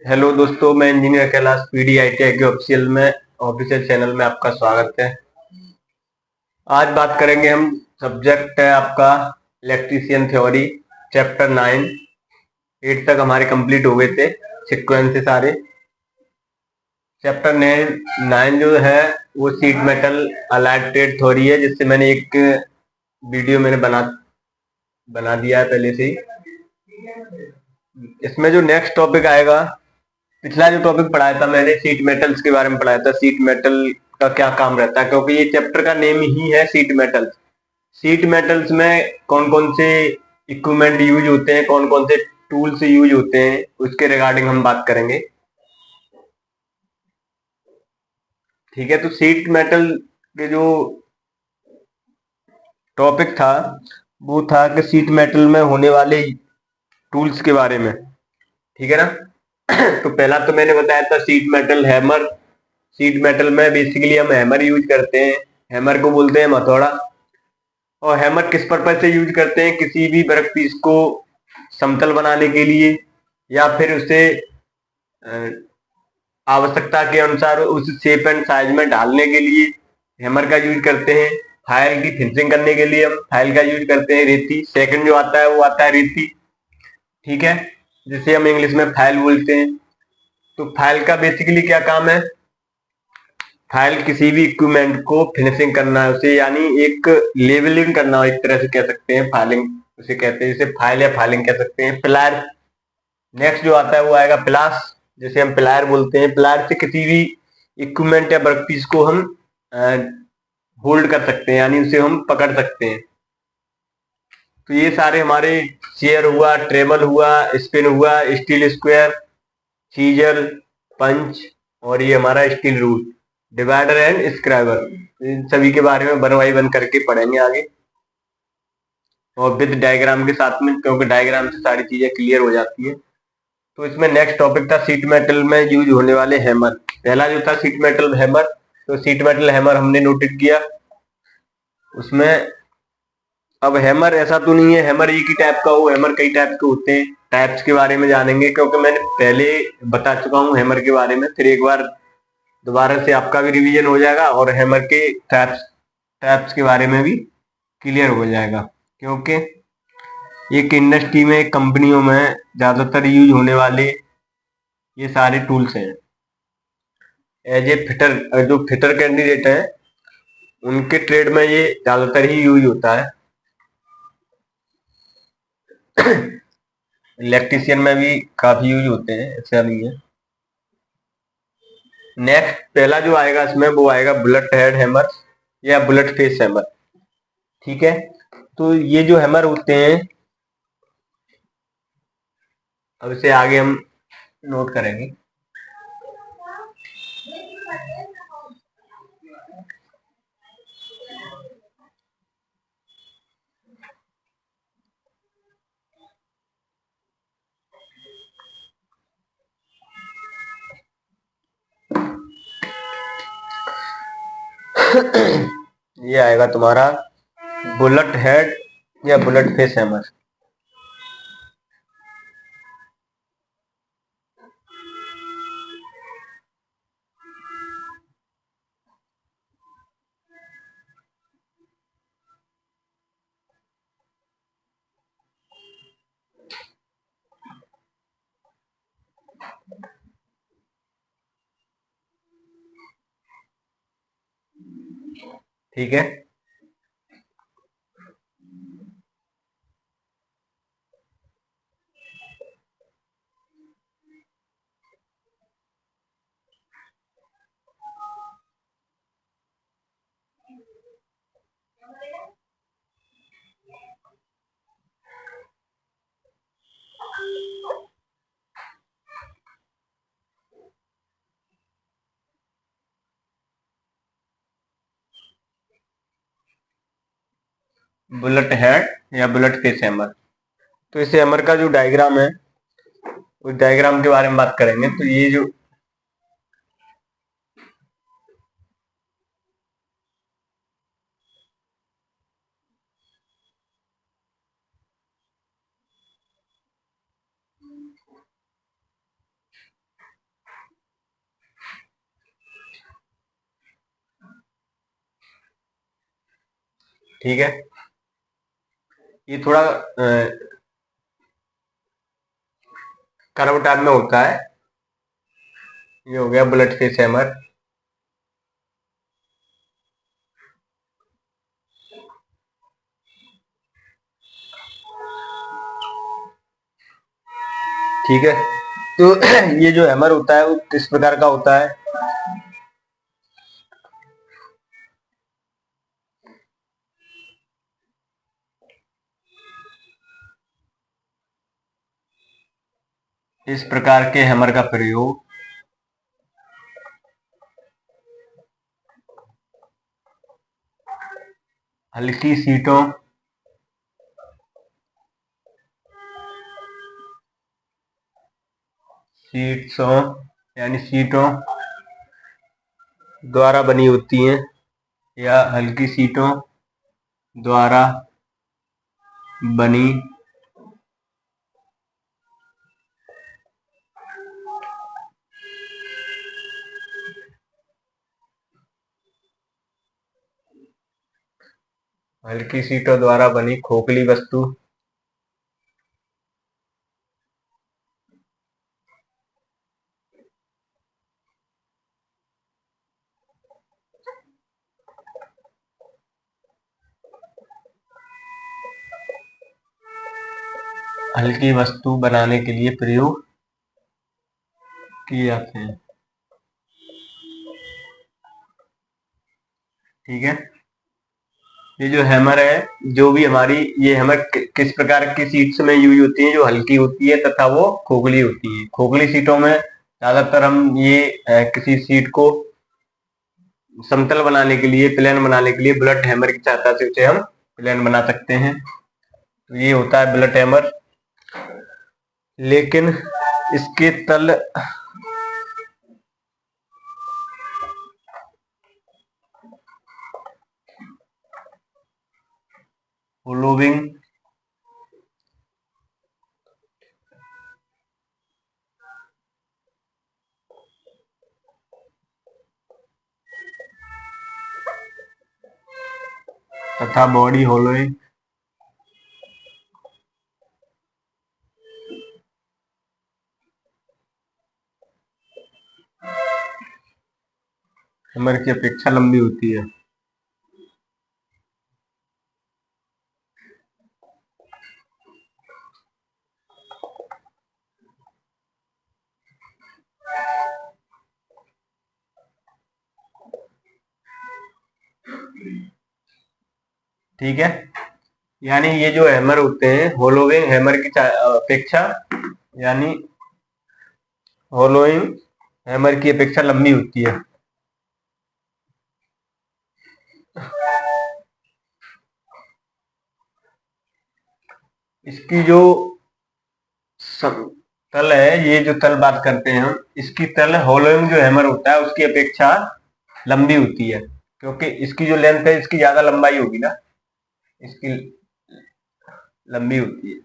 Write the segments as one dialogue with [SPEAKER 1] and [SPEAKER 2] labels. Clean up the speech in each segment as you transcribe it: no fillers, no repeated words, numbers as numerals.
[SPEAKER 1] Hello दोस्तों, मैं engineer Kailash PDITI के ऑफिशियल चैनल में आपका स्वागत है। आज बात करेंगे हम। सब्जेक्ट है आपका इलेक्ट्रीशियन थ्योरी, चैप्टर 9। 8 तक हमारे कंप्लीट हो गए थे सीक्वेंस से सारे। चैप्टर 9 जो है वो seat metal allied trade theory है, जिससे मैंने एक वीडियो बना बना दिया है पहले से ही। इसमें जो नेक्स्ट टॉपिक आएगा, पिछला जो टॉपिक पढ़ाया था मैंने सीट मेटल्स के बारे में पढ़ाया था। सीट मेटल का क्या काम रहता है, क्योंकि ये चैप्टर का नेम ही है सीट मेटल्स। सीट मेटल्स में कौन कौन से इक्विपमेंट यूज होते हैं, कौन कौन से टूल्स यूज होते हैं, उसके रिगार्डिंग हम बात करेंगे। ठीक है, तो सीट मेटल के जो टॉपिक था वो था कि सीट मेटल में होने वाले टूल्स के बारे में। ठीक है ना। तो पहला तो मैंने बताया था seat metal hammer. Seat metal में बेसिकली हम हैमर यूज करते हैं। हैमर को बोलते हैं हथौड़ा। और हैमर किस पर्पज से यूज करते हैं? किसी भी वर्क पीस को समतल बनाने के लिए, या फिर उसे आवश्यकता के अनुसार उस शेप एंड साइज में ढालने के लिए हैमर का यूज करते हैं। फाइल की फिनिशिंग करने के लिए हम फाइल का यूज करते हैं रेती। सेकंड जो आता है वो आता है रेती। ठीक है, जिसे हम इंग्लिश में फाइल बोलते हैं। तो फाइल का बेसिकली क्या काम है? फाइल किसी भी इक्विपमेंट को फिनिशिंग करना है उसे, यानी एक लेवलिंग करना, एक तरह से कह सकते हैं। फाइलिंग उसे कहते हैं, जिसे फाइल या फाइलिंग कह सकते हैं। प्लायर नेक्स्ट जो आता है वो आएगा प्लास, जिसे हम प्लायर बोलते हैं। प्लायर से किसी भी इक्विपमेंट या वर्कपीस को हम होल्ड कर सकते हैं, यानी उसे हम पकड़ सकते हैं। तो ये सारे हमारे चेयर हुआ, ट्रेबल हुआ, स्पिन हुआ, स्टील स्क्वायर, सीजर, पंच, और ये हमारा steel rule, divider and scriber. इन सभी के बारे में वन बाई वन करके पढ़ेंगे आगे, और विद डायग्राम के साथ में, क्योंकि डायग्राम से सारी चीजें क्लियर हो जाती है। तो इसमें नेक्स्ट टॉपिक था सीट मेटल में यूज होने वाले हैमर। पहला जो था सीट मेटल हैमर। तो सीट मेटल हैमर हमने नोटेड किया। उसमें अब हैमर ऐसा तो नहीं है हैमर एक ही टाइप का हो, हैमर कई टाइप के होते हैं। टाइप्स के बारे में जानेंगे, क्योंकि मैंने पहले बता चुका हूँ हैमर के बारे में। फिर एक बार दोबारा से आपका भी रिवीजन हो जाएगा, और हैमर के टाइप्स टाइप्स के बारे में भी क्लियर हो जाएगा। क्योंकि एक इंडस्ट्री में, कंपनियों में ज्यादातर यूज होने वाले ये सारे टूल्स हैं। एज ए फिटर, जो फिटर कैंडिडेट है उनके ट्रेड में ये ज्यादातर ही यूज होता है। इलेक्ट्रिशियन में भी काफी यूज होते हैं, ऐसा नहीं है। नेक्स्ट पहला जो आएगा इसमें वो आएगा बुलेट हेड हैमर या बुलेट फेस हैमर। ठीक है, तो ये जो हैमर होते हैं, अब इसे आगे हम नोट करेंगे। ये आएगा तुम्हारा बुलेट हेड या बुलेट फेस हैमर। ठीक है, बुलेट हेड या बुलेट फेस हैमर। तो इस हैमर का जो डायग्राम है उस डायग्राम के बारे में बात करेंगे। तो ये जो ठीक है, ये थोड़ा कर्व टाइप में होता है। ये हो गया बुलेट फेस हैमर। ठीक है, तो ये जो हैमर होता है वो किस प्रकार का होता है? इस प्रकार के हैमर का प्रयोग हल्की शीट्सों यानी शीटों द्वारा बनी होती हैं, या हल्की शीटों द्वारा बनी हल्की शीटों द्वारा बनी खोखली वस्तु हल्की वस्तु बनाने के लिए प्रयोग किए जाते हैं। ठीक है, ये जो हैमर है, जो भी हमारी ये हैमर किस प्रकार की सीट्स में यूज होती है? जो हल्की होती है तथा वो खोखली होती है। खोखली सीटों में ज्यादातर हम ये किसी सीट को समतल बनाने के लिए, प्लेन बनाने के लिए बुलेट हैमर की सहायता से उसे हम प्लेन बना सकते हैं। तो ये होता है बुलेट हैमर। लेकिन इसके तल होलोविंग तथा बॉडी होलोइंग हैमर की अपेक्षा लंबी होती है। ठीक है, यानी ये जो हैमर होते हैं होलोइंग हैमर की अपेक्षा, यानी होलोइंग हैमर की अपेक्षा लंबी होती है। इसकी जो तल है, ये जो तल बात करते हैं हम, इसकी तल होलोइंग जो हैमर होता है उसकी अपेक्षा लंबी होती है, क्योंकि इसकी जो लेंथ है इसकी ज्यादा लंबाई होगी ना, इसकी लंबी होती है।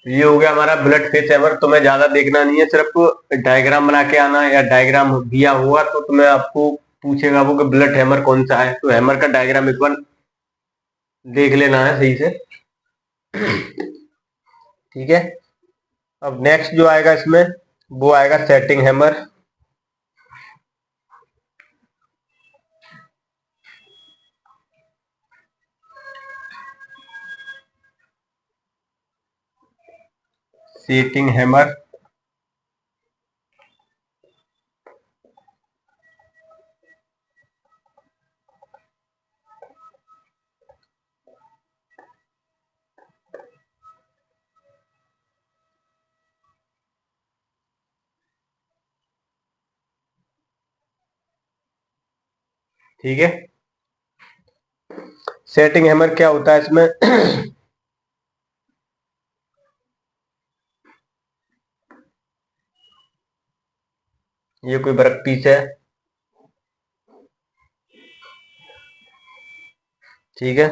[SPEAKER 1] तो ये हो गया हमारा बुलेट फेस हैमर। तुम्हें ज्यादा देखना नहीं है, सिर्फ डायग्राम बना के आना, या डायग्राम दिया हुआ तो तुम्हें आपको पूछेगा वो कि बुलेट हैमर कौन सा है, तो हैमर का डायग्राम एक बार देख लेना है सही से। ठीक है, अब नेक्स्ट जो आएगा इसमें वो आएगा सेटिंग हैमर। सेटिंग हैमर ठीक है, सेटिंग हैमर क्या होता है इसमें? ये कोई वर्क पीस है। ठीक है,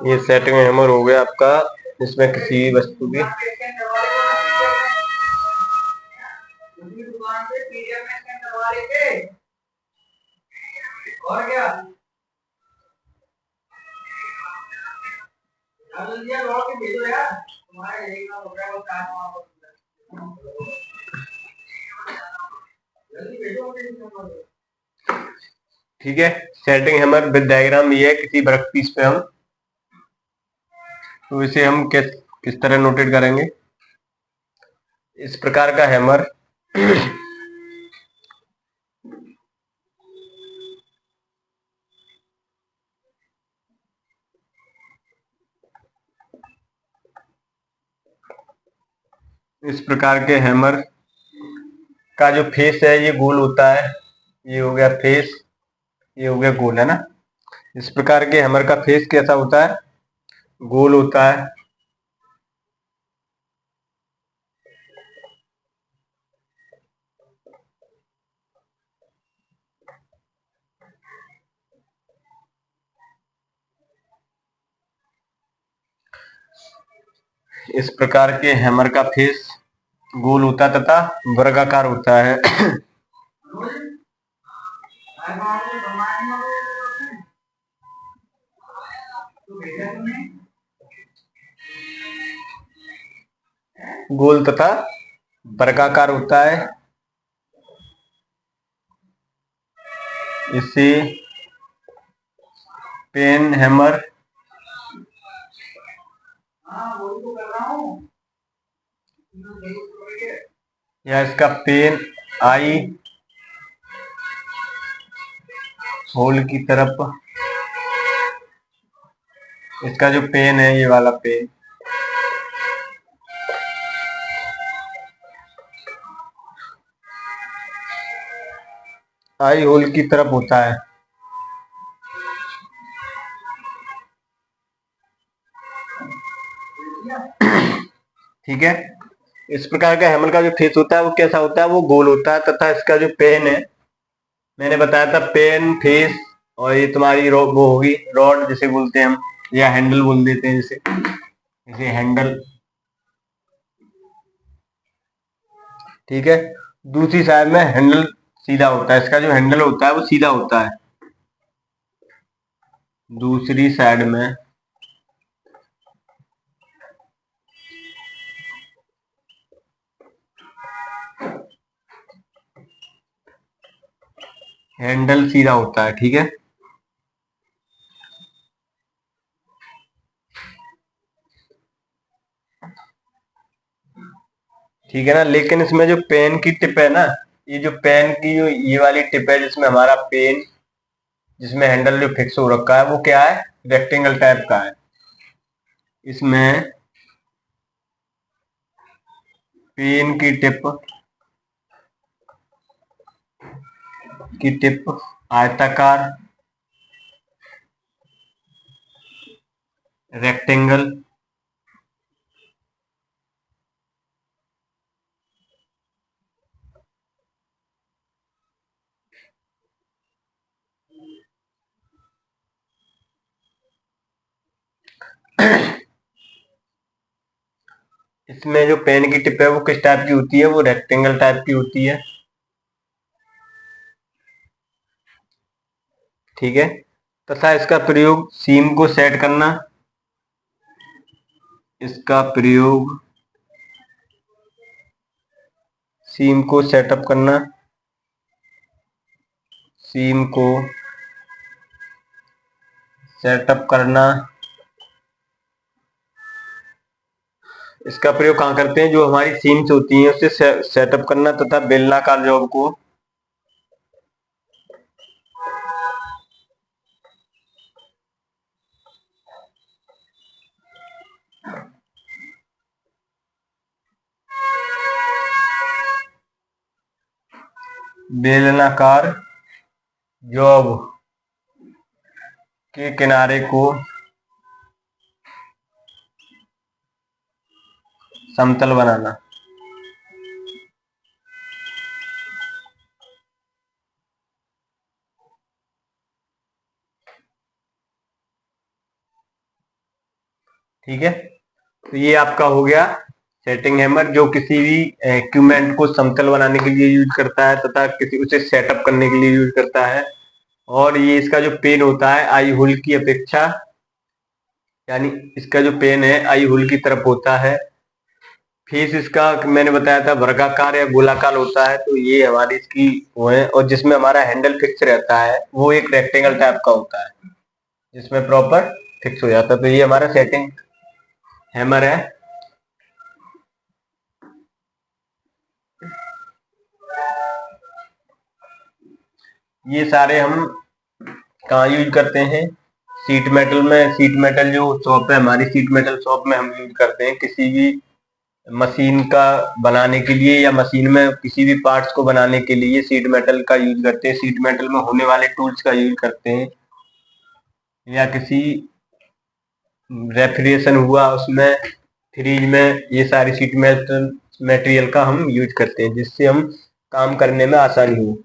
[SPEAKER 1] ये सेटिंग हैमर हो गया आपका, इसमें किसी भी वस्तु की और क्या भेजो यार, तुम्हारे यही काम हो रहा है, वो काम जल्दी भेजो। ठीक है, सेटिंग हैमर विद डायग्राम ये है किसी वर्क पीस पे हम, तो इसे हम किस तरह नोटेट करेंगे। इस प्रकार का हैमर इस प्रकार के हैमर का जो फेस है ये गोल होता है, ये हो गया फेस, ये हो गया गोल, है ना। इस प्रकार के हैमर का फेस कैसा होता है, गोल होता है। इस प्रकार के हैमर का फेस गोल होता है तथा वर्गाकार होता है। गोल तथा वर्गाकार होता है। इसे पेन हैमर या इसका पेन आई होल की तरफ, इसका जो पेन है ये वाला पेन आई होल की तरफ होता है। ठीक है, इस प्रकार का हैमर का जो फेस होता है वो कैसा होता है, वो गोल होता है तथा इसका जो पेन है, मैंने बताया था पेन फेस, और ये तुम्हारी वो होगी रॉड जिसे बोलते हैं हम, या हैंडल बोल देते हैं जिसे, इसे हैंडल। ठीक है, दूसरी साइड में हैंडल सीधा होता है, इसका जो हैंडल होता है वो सीधा होता है। दूसरी साइड में हैंडल सीधा होता है। ठीक है, ठीक है ना। लेकिन इसमें जो पेन की टिप है ना, ये जो पेन की जो ये वाली टिप है जिसमें हमारा पेन, जिसमें हैंडल जो फिक्स हो रखा है वो क्या है, रेक्टेंगल टाइप का है। इसमें पेन की टिप आयताकार, रेक्टेंगल, इसमें जो पेन की टिप है वो किस टाइप की होती है, वो रेक्टेंगल टाइप की होती है। ठीक है, तथा इसका प्रयोग सीम को सेट करना, इसका प्रयोग सीम को सेटअप करना, सीम को सेटअप करना, इसका प्रयोग कहाँ करते हैं, जो हमारी सीम्स होती हैं उससे सेटअप करना तथा बेलनाकार जॉब को बेलनाकार जॉब के किनारे को समतल बनाना। ठीक है, तो ये आपका हो गया सेटिंग हैमर, जो किसी भी इक्विपमेंट को समतल बनाने के लिए यूज करता है तथा किसी उसे सेटअप करने के लिए यूज करता है। और ये इसका जो पेन होता है आई होल की अपेक्षा, यानी इसका जो पेन है आई होल की तरफ होता है। फेस इसका मैंने बताया था वर्गाकार या गोलाकार होता है, तो ये हमारी इसकी वो है। और जिसमें हमारा हैंडल फिक्स रहता है वो एक रेक्टेंगल टाइप का होता है जिसमें प्रॉपर फिक्स हो जाता है। तो ये हमारा सेटिंग हैमर है। ये सारे हम कहाँ यूज करते हैं? सीट मेटल में। सीट मेटल जो शॉप है हमारी, सीट मेटल शॉप में हम यूज करते हैं किसी भी मशीन का बनाने के लिए, या मशीन में किसी भी पार्ट्स को बनाने के लिए सीट मेटल का यूज करते हैं। सीट मेटल में होने वाले टूल्स का यूज करते हैं, या किसी रेफ्रिजरेशन हुआ उसमें, फ्रिज में, ये सारी सीट मेटल मटेरियल का हम यूज करते हैं जिससे हम काम करने में आसानी हो।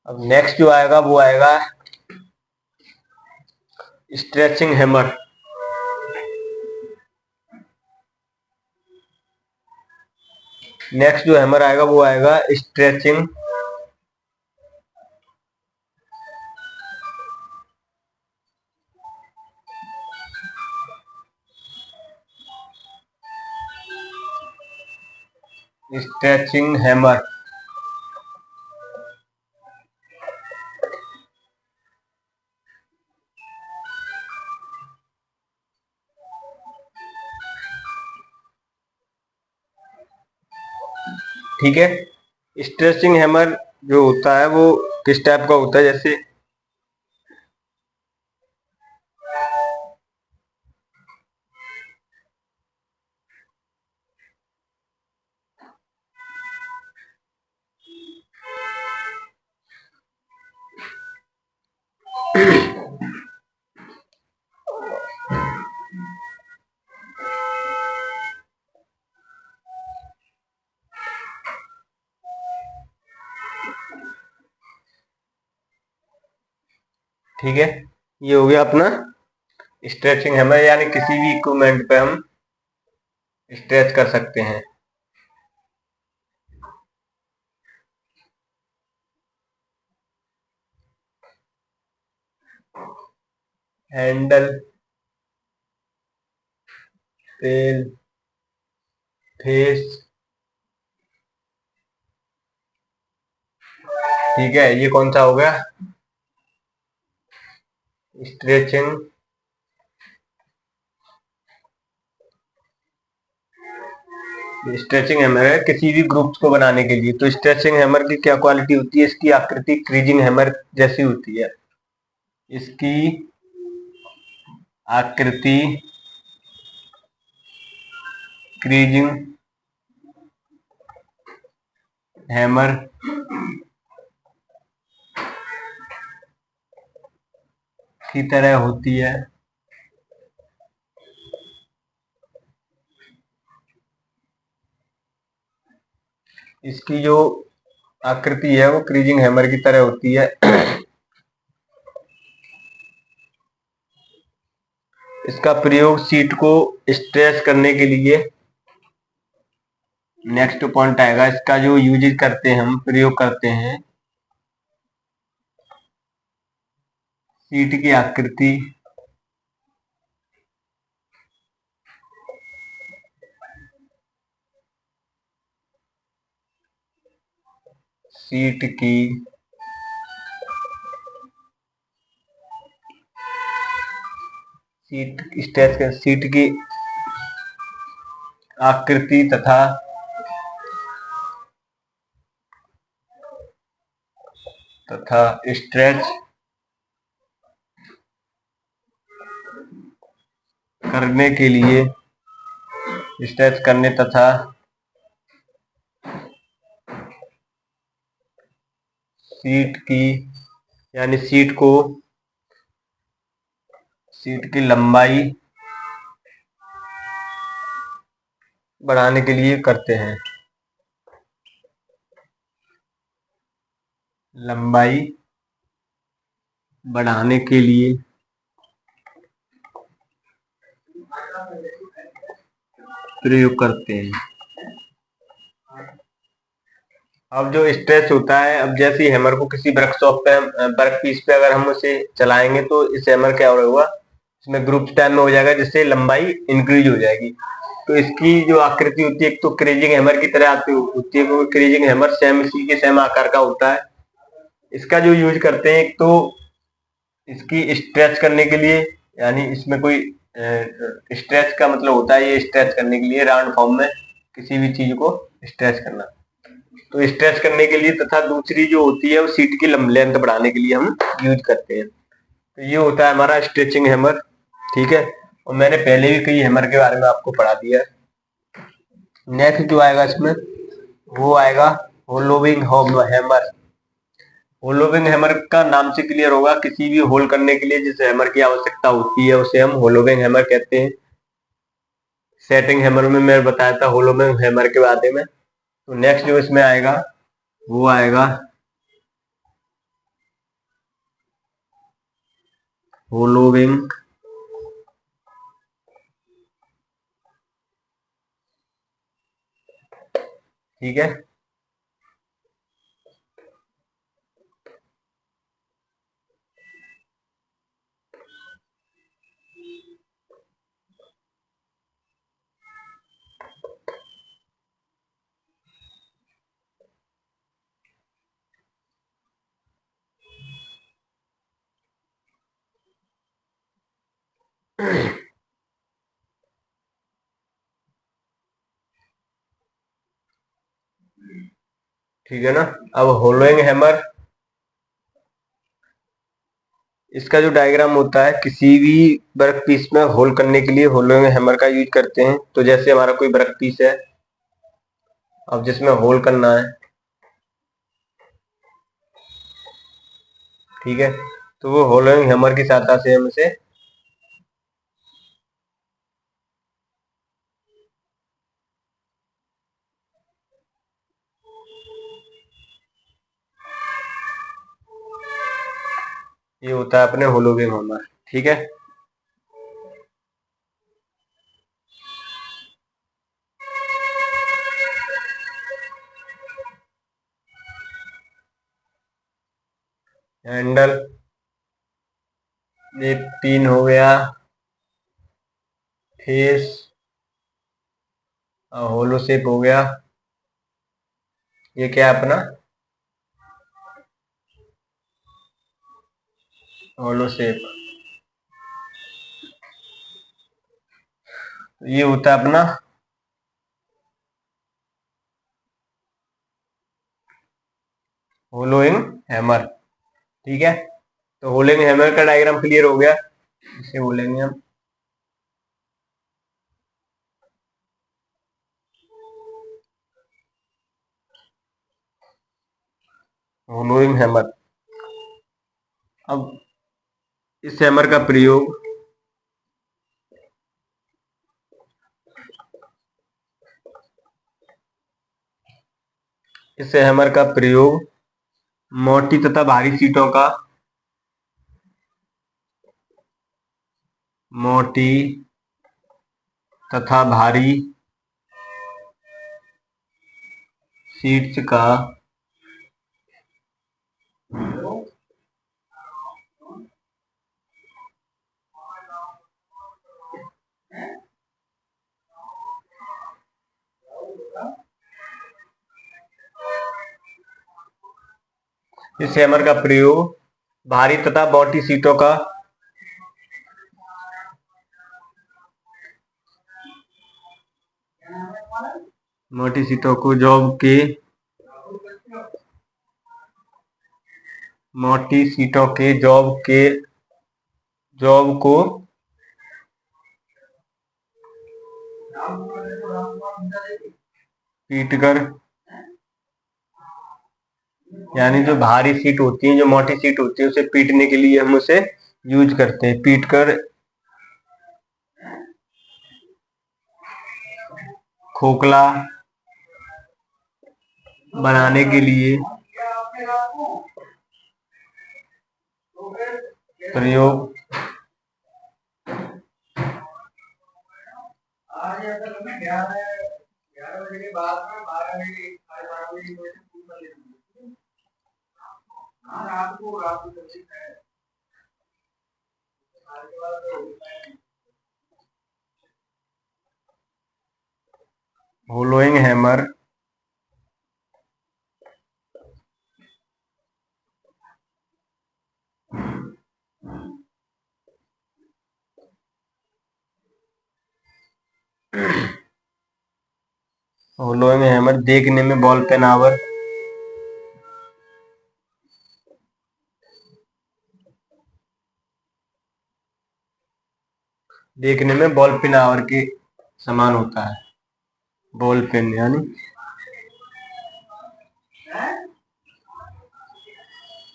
[SPEAKER 1] अब नेक्स्ट जो आएगा वो आएगा स्ट्रेचिंग हैमर। नेक्स्ट जो हैमर आएगा वो आएगा स्ट्रेचिंग स्ट्रेचिंग हैमर। ठीक है, स्ट्रेचिंग हैमर जो होता है वो किस टाइप का होता है? जैसे ठीक है, ये हो गया अपना स्ट्रेचिंग हैमर, यानी किसी भी इक्विपमेंट पे हम स्ट्रेच कर सकते हैं। हैंडल, तेल, फेस। ठीक है, ये कौन सा हो गया? स्ट्रेचिंग स्ट्रेचिंग हैमर है किसी भी ग्रुप्स को बनाने के लिए। तो स्ट्रेचिंग हैमर की क्या क्वालिटी होती है? इसकी आकृति क्रीजिंग हैमर जैसी होती है। इसकी आकृति क्रीजिंग हैमर की तरह होती है। इसकी जो आकृति है वो क्रीजिंग हैमर की तरह होती है। इसका प्रयोग सीट को स्ट्रेच करने के लिए। नेक्स्ट पॉइंट आएगा, इसका जो यूज करते हैं हम, प्रयोग करते हैं सीट की आकृति सीट की सीट की आकृति तथा स्ट्रेच करने के लिए, स्ट्रेच करने तथा सीट की, यानी सीट की लंबाई बढ़ाने के लिए करते हैं। लंबाई बढ़ाने के लिए प्रयोग करते हैं। अब जो स्ट्रेच होता है, अब जैसे हैमर को किसी वर्कशॉप पे वर्क पीस पे अगर हम उसे चलाएंगे तो इस हैमर क्या होगा, इसमें ग्रुप टाइम में हो जाएगा, जिससे लंबाई इंक्रीज हो जाएगी। तो इसकी जो आकृति होती है, एक तो क्रेजिंग हैमर की तरह आती होती है, क्योंकि क्रेजिंग हैमर सेम इसी के सेम आकार का होता है। इसका जो यूज करते हैं, एक तो इसकी स्ट्रेच करने के लिए, यानी इसमें कोई स्ट्रेच का मतलब होता है ये स्ट्रेच करने के लिए, राउंड फॉर्म में किसी भी चीज को स्ट्रेच करना, तो स्ट्रेच करने के लिए, तथा दूसरी जो होती है वो सीट की लेंथ बढ़ाने के लिए हम यूज करते हैं। तो ये होता है हमारा स्ट्रेचिंग हैमर, ठीक है। और मैंने पहले भी कई हैमर के बारे में आपको पढ़ा दिया है। नेक्स्ट जो आएगा इसमें वो आएगा होलोविंग हैमर। होलोविंग हैमर का नाम से क्लियर होगा, किसी भी होल करने के लिए जिस हैमर की आवश्यकता होती है उसे हम होलोविंग हैमर कहते हैं। सेटिंग हैमर में मैं बताया था होलोविंग हैमर के बारे में। तो नेक्स्ट जो इसमें आएगा वो आएगा होलोविंग ठीक है। ठीक है ना। अब होलोइंग हैमर, इसका जो डायग्राम होता है, किसी भी वर्क पीस में होल करने के लिए होलोइंग हैमर का यूज करते हैं। तो जैसे हमारा कोई वर्क पीस है, अब जिसमें होल करना है, ठीक है, तो वो होलोइंग हैमर की सहायता से हम इसे ये होता है अपने होलोइंग हैमर, ठीक है। हैंडल ये 3 हो गया, फेस होलो शेप हो गया, ये क्या है अपना होलो शेप, ये होता है अपना होलोइंग हैमर, ठीक है। तो होलोइंग हैमर का डायग्राम क्लियर हो गया, इसे बोलेंगे हम होलोइंग हैमर। अब इस हैमर का प्रयोग इस हैमर का प्रयोग मोटी तथा भारी सीटों का मोटी तथा भारी सीट्स का इस हैमर का प्रयोग भारी तथा मोटी सीटों का मोटी सीटों को मोटी सीटों के जॉब को पीट कर, यानी जो भारी सीट होती है, जो मोटी सीट होती है, उसे पीटने के लिए हम उसे यूज करते हैं। पीट कर खोखला बनाने के लिए प्रयोग
[SPEAKER 2] आज अगर मैं 11 बजे के बाद में 12 बजे 12:30 बजे स्कूल कर लेंगे। हाँ रात को जल्दी है।
[SPEAKER 1] होलोइंग हैमर होलोइंग हैमर देखने में बॉल पेन आवर देखने में बॉल पेन आवर के समान होता है। बॉल पेन यानी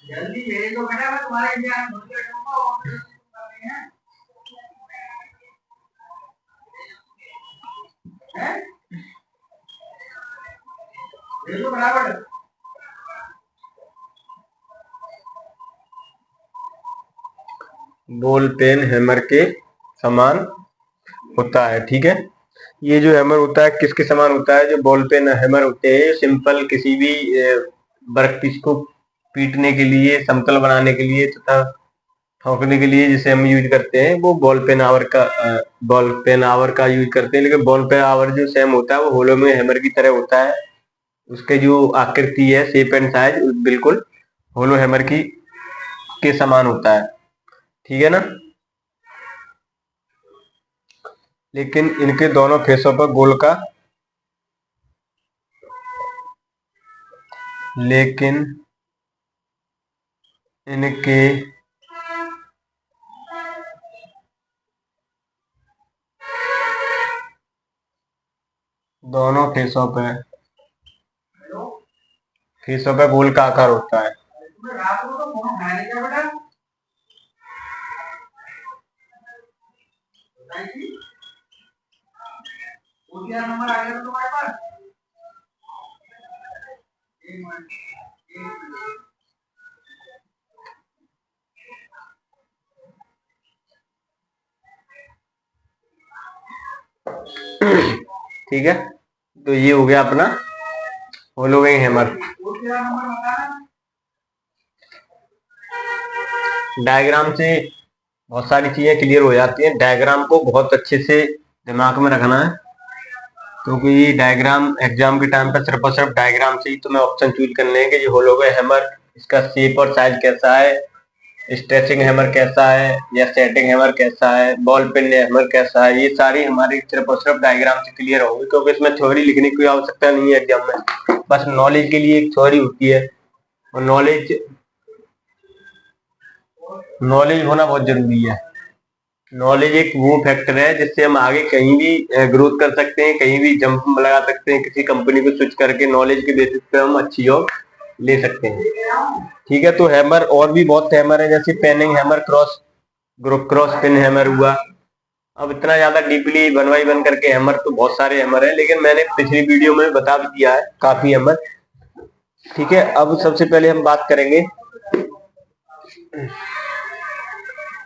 [SPEAKER 2] जल्दी भेज दो बेटा, मैं तुम्हारे इंतजार में बैठूंगा और करनी है। भेज दो बराबर।
[SPEAKER 1] बॉल पेन हैमर के समान होता है। ठीक है, ये जो हैमर होता है किसके समान होता है? जो बॉल पेन हैमर होते हैं सिंपल किसी भी वर्कपीस को पीटने के लिए, समतल बनाने के लिए तथा ठोकने के लिए जिसे हम यूज करते हैं वो बॉल पेन आवर का यूज करते हैं। लेकिन बॉल पेन आवर जो सेम होता है वो होलो में हैमर की तरह होता है। उसके जो आकृति है, शेप एंड साइज बिल्कुल होलो हैमर की के समान होता है। ठीक है ना? लेकिन इनके दोनों फेसों पर गोल का लेकिन इनके दोनों फेसों पे गोल का आकार होता है।
[SPEAKER 2] रात को तो फोन उठाया नहीं क्या बेटा? ओटीआर नंबर आ गया तुम्हारे पास? एक मिनट, एक मिनट।
[SPEAKER 1] ठीक है, तो ये हो गया अपना होलोइंग हैमर।
[SPEAKER 2] ओटीआर नंबर बताना।
[SPEAKER 1] डायग्राम से बहुत सारी चीजें क्लियर हो जाती हैं। डायग्राम को बहुत अच्छे से दिमाग में रखना है, क्योंकि ये डायग्राम एग्जाम के टाइम पर सिर्फ और सिर्फ डायग्राम से ही तुम्हें ऑप्शन चूज करने हैं कि ये होलोइंग हैमर, इसका शेप और साइज कैसा है, स्ट्रेचिंग हैमर कैसा है या सेटिंग हैमर कैसा है, बॉल पिन हैमर कैसा है। ये सारी हमारी सिर्फ और सिर्फ डायग्राम से क्लियर होंगी, क्योंकि इसमें थ्योरी लिखने की आवश्यकता नहीं है एग्जाम में। बस नॉलेज के लिए एक थ्योरी होती है, और नॉलेज होना बहुत जरूरी है। नॉलेज एक वो फैक्टर है जिससे हम आगे कहीं भी ग्रोथ कर सकते हैं, कहीं भी जंप लगा सकते हैं, किसी कंपनी को स्विच करके नॉलेज के बेसिस पे हम अच्छी जॉब ले सकते हैं। ठीक है, तो हैमर और भी बहुत हैमर है, जैसे peening hammer, cross pin hammer हुआ। अब इतना ज्यादा डीपली 1 बाय 1 करके हैमर तो बहुत सारे हैमर है, लेकिन मैंने पिछली वीडियो में बता भी दिया है काफी हैमर। ठीक है, अब सबसे पहले हम बात करेंगे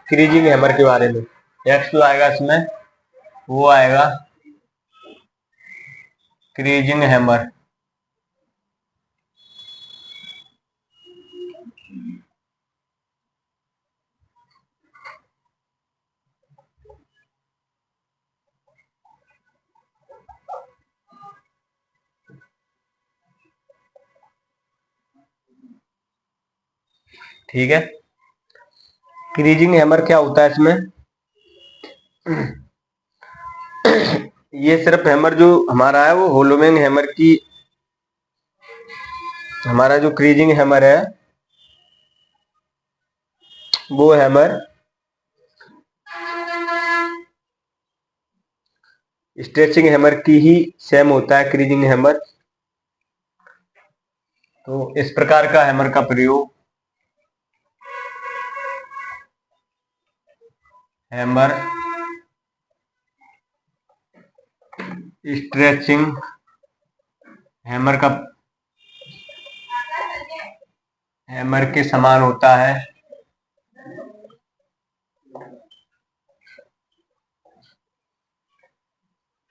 [SPEAKER 1] क्रीजिंग हैमर के बारे में। नेक्स्ट जो आएगा इसमें वो आएगा क्रीजिंग हैमर। ठीक है, क्रीजिंग हैमर क्या होता है इसमें? ये सिर्फ हैमर जो हमारा है वो होलोइंग हैमर की, हमारा जो क्रीजिंग हैमर है वो हैमर स्ट्रेचिंग हैमर की ही सेम होता है, क्रीजिंग हैमर। तो इस प्रकार का हैमर का प्रयोग हैमर स्ट्रेचिंग हैमर के समान होता है।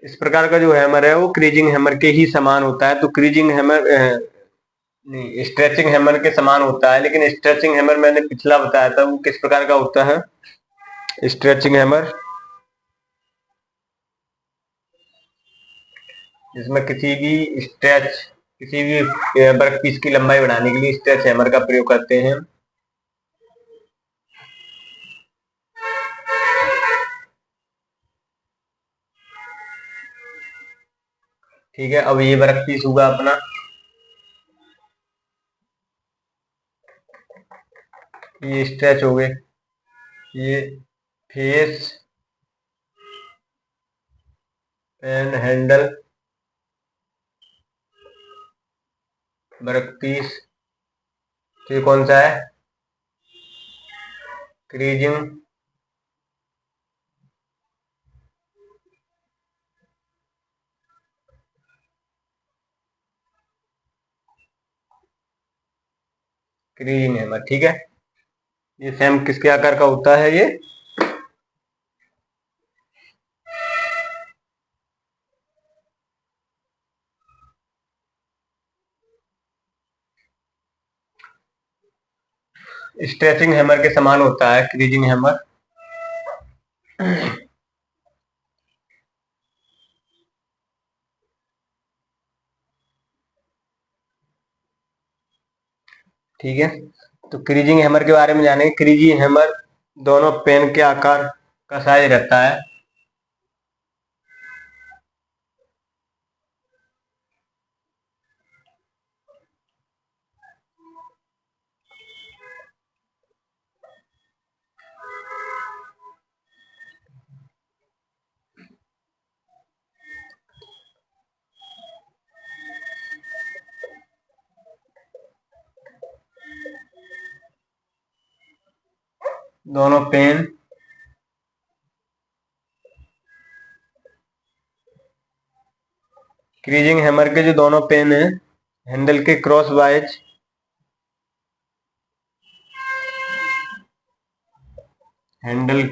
[SPEAKER 1] इस प्रकार का जो हैमर है वो क्रीजिंग हैमर के ही समान होता है। तो क्रीजिंग हैमर नहीं, स्ट्रेचिंग हैमर के समान होता है, लेकिन स्ट्रेचिंग हैमर मैंने पिछला बताया था वो किस प्रकार का होता है। स्ट्रेचिंग हैमर जिसमें किसी भी वर्क पीस की लंबाई बढ़ाने के लिए स्ट्रेच हैमर का प्रयोग करते हैं। ठीक है, अब ये वर्क पीस होगा अपना, ये स्ट्रेच हो गए, ये face and handle work piece. तो ये कौन सा है, क्रीजिंग क्रीजिंग हैमर। ठीक है, ये सेम किसके आकार का होता है ये, स्ट्रेचिंग हैमर के समान होता है क्रीजिंग हैमर। ठीक है, तो क्रीजिंग हैमर के बारे में जानेंगे। क्रीजिंग हैमर दोनों पेन के आकार का साइज रहता है। दोनों पेन क्रीजिंग हैमर के जो दोनों पेन है हैंडल के क्रॉस वाइज हैंडल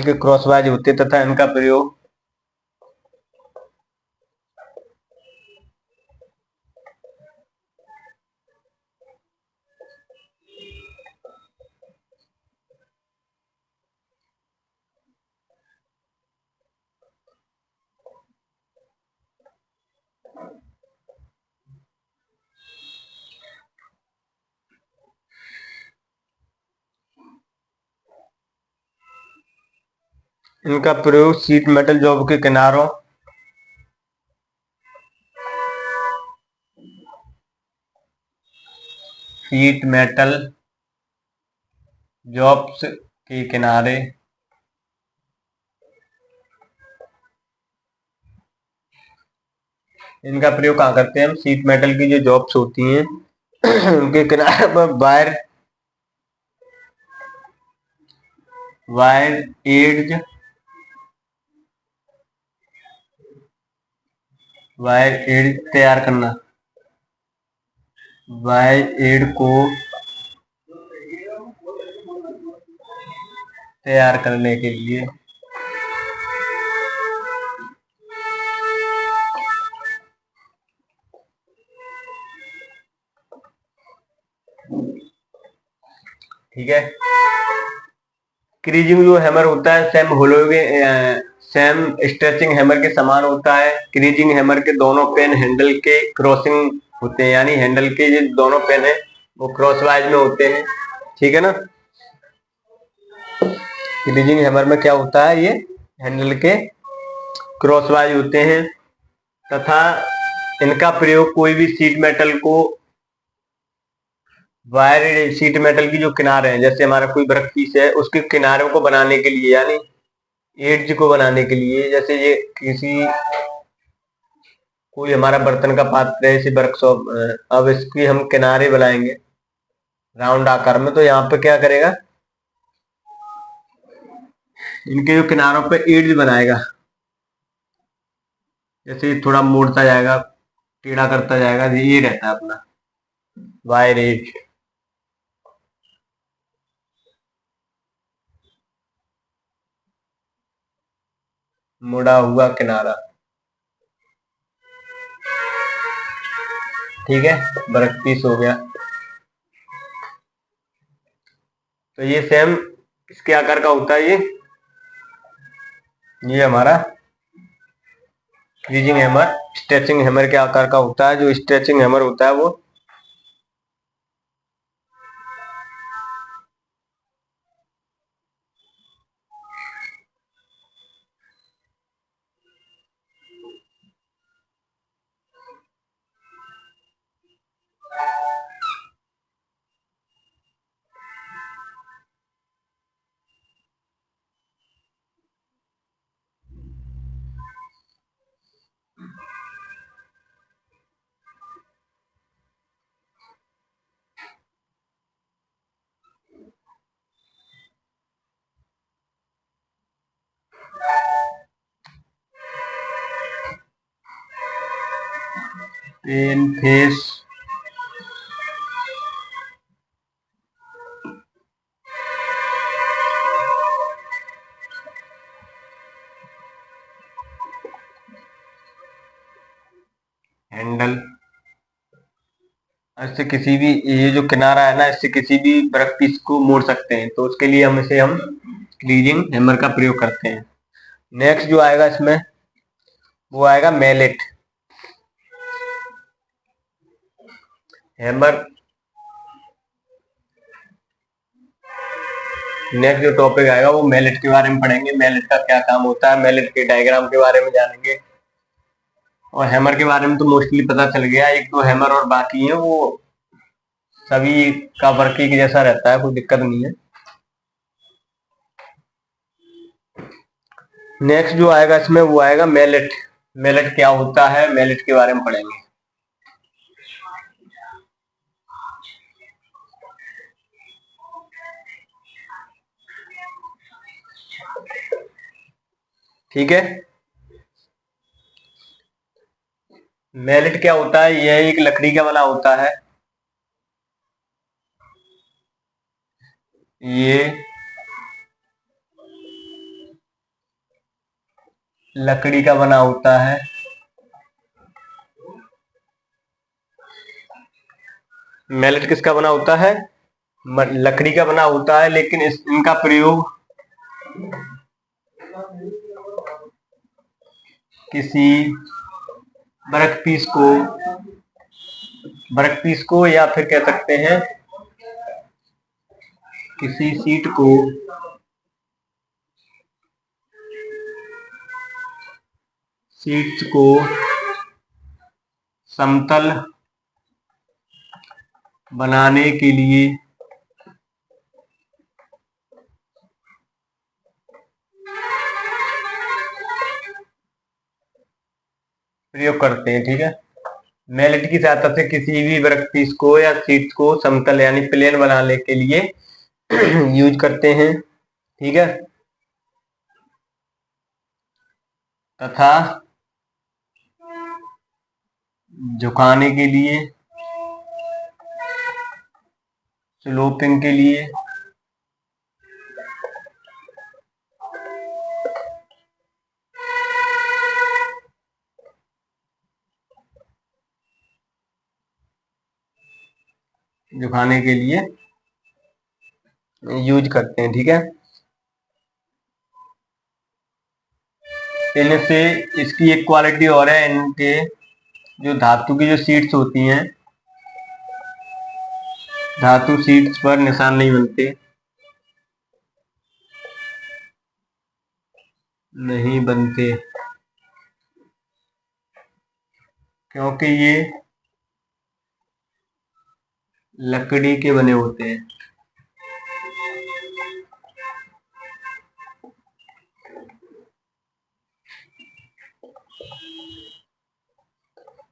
[SPEAKER 1] के क्रॉस वाइज होते तथा इनका प्रयोग शीट मेटल जॉब के किनारों शीट मेटल जॉब्स के किनारे इनका प्रयोग कहाँ करते हैं हम, शीट मेटल की जो जॉब्स होती हैं उनके किनारे पर वायर एड तैयार करना, वायर एड को तैयार करने के लिए ठीक है। क्रीजिंग जो हैमर होता है सेम स्ट्रेचिंग हैमर के समान होता है। क्रीजिंग हैमर के दोनों पेन हैंडल के क्रॉसिंग होते हैं, यानी हैंडल के जो दोनों पेन है वो क्रॉस वाइज में होते हैं। ठीक है ना, क्रीजिंग हैमर में क्या होता है, ये हैंडल के क्रॉस वाइज होते हैं तथा इनका प्रयोग कोई भी शीट मेटल को वायर शीट मेटल की जो किनारे हैं, जैसे हमारा कोई वर्क पीस है उसके किनारों को बनाने के लिए, यानी एड्ज को बनाने के लिए, जैसे ये कोई हमारा बर्तन का पात्र है, इसे वर्कशॉप, अब इसकी हम किनारे बनाएंगे राउंड आकार में, तो यहाँ पे क्या करेगा, इनके जो किनारों पे एड्ज बनाएगा, जैसे थोड़ा मोड़ता जाएगा, टेढ़ा करता जाएगा, ये रहता है अपना। वायर एज, मुड़ा हुआ किनारा। ठीक है, वर्कपीस हो गया। तो ये सेम इसके आकार का होता है। ये हमारा क्रीजिंग हैमर स्ट्रेचिंग हैमर के आकार का होता है। जो स्ट्रेचिंग हैमर होता है वो पेन फेस हैंडल। इससे किसी भी, ये जो किनारा है ना, इससे किसी भी वर्क पीस को मोड़ सकते हैं, तो उसके लिए हम क्रीजिंग हैमर का प्रयोग करते हैं। नेक्स्ट जो आएगा इसमें वो आएगा मैलेट हैमर। नेक्स्ट जो टॉपिक आएगा वो मैलेट के बारे में पढ़ेंगे। मैलेट का क्या काम होता है, मैलेट के डायग्राम के बारे में जानेंगे। और हैमर के बारे में तो मोस्टली पता चल गया। एक दो हैमर और बाकी है, वो सभी का वर्क एक जैसा रहता है, कोई दिक्कत नहीं है। नेक्स्ट जो आएगा इसमें वो आएगा मैलेट। मैलेट क्या होता है, मैलेट के बारे में पढ़ेंगे। ठीक है, मैलेट क्या होता है, यह एक लकड़ी का बना होता है। ये लकड़ी का बना होता है। मैलेट किसका बना होता है, लकड़ी का बना होता है, लेकिन इनका प्रयोग किसी वर्क पीस को या फिर कह सकते हैं किसी सीट को समतल बनाने के लिए प्रयोग करते हैं। ठीक है, मैलेट की सहायता से किसी भी वर्क पीस को या सीट को समतल यानी प्लेन बनाने के लिए यूज करते हैं। ठीक है, तथा झुकाने के लिए, स्लोपिंग के लिए, यूज करते हैं। ठीक है, इनसे इसकी एक क्वालिटी और है, इनके जो धातु की जो सीट्स होती हैं, धातु सीट्स पर निशान नहीं बनते क्योंकि ये लकड़ी के बने होते हैं।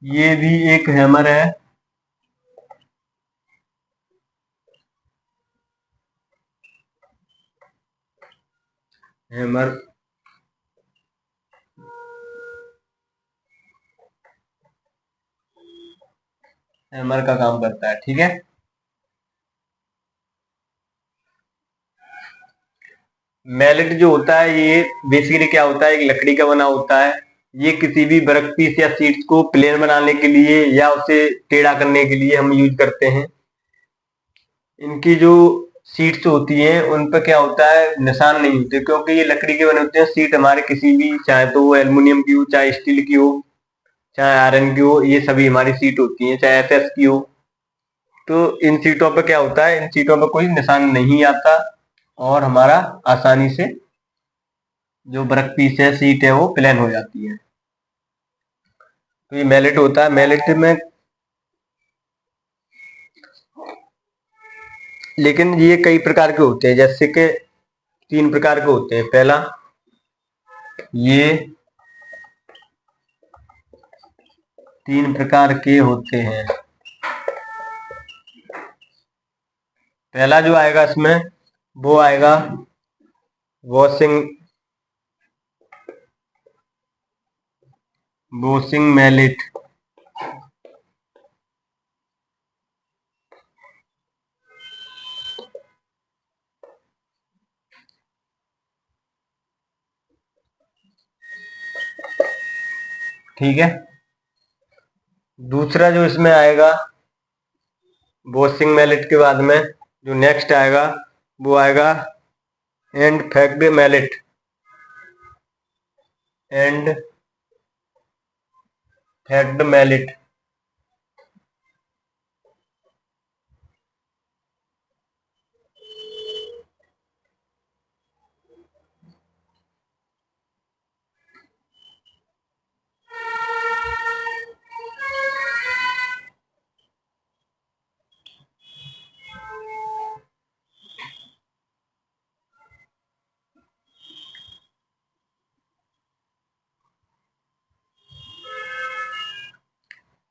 [SPEAKER 1] ये भी एक हैमर है। हैमर हैमर का काम करता है। ठीक है, मैलेट जो होता है ये बेसिकली क्या होता है, एक लकड़ी का बना होता है। ये किसी भी वर्कपीस या शीट्स को प्लेन बनाने के लिए या उसे टेढ़ा करने के लिए हम यूज करते हैं। इनकी जो सीट्स होती हैं उन पर क्या होता है, निशान नहीं होते, क्योंकि ये लकड़ी के बने होते हैं। सीट हमारे किसी भी, चाहे तो वो एल्युमिनियम की हो, चाहे स्टील की हो, चाहे आयरन की हो, ये सभी हमारी सीट होती हैं, चाहे एसएस की हो। तो इन सीटों पर क्या होता है, इन सीटों पर कोई निशान नहीं आता और हमारा आसानी से जो वर्क पीस है, सीट है, वो प्लेन हो जाती है। तो ये मैलेट होता है। मैलेट में लेकिन ये कई प्रकार के होते हैं, जैसे कि 3 प्रकार के होते हैं। पहला, ये 3 प्रकार के होते हैं। पहला जो आएगा इसमें वो आएगा वॉशिंग वॉशिंग मैलेट। ठीक है, दूसरा जो इसमें आएगा वॉशिंग मैलेट के बाद में जो नेक्स्ट आएगा वो आएगा and faced mallet. And faced mallet.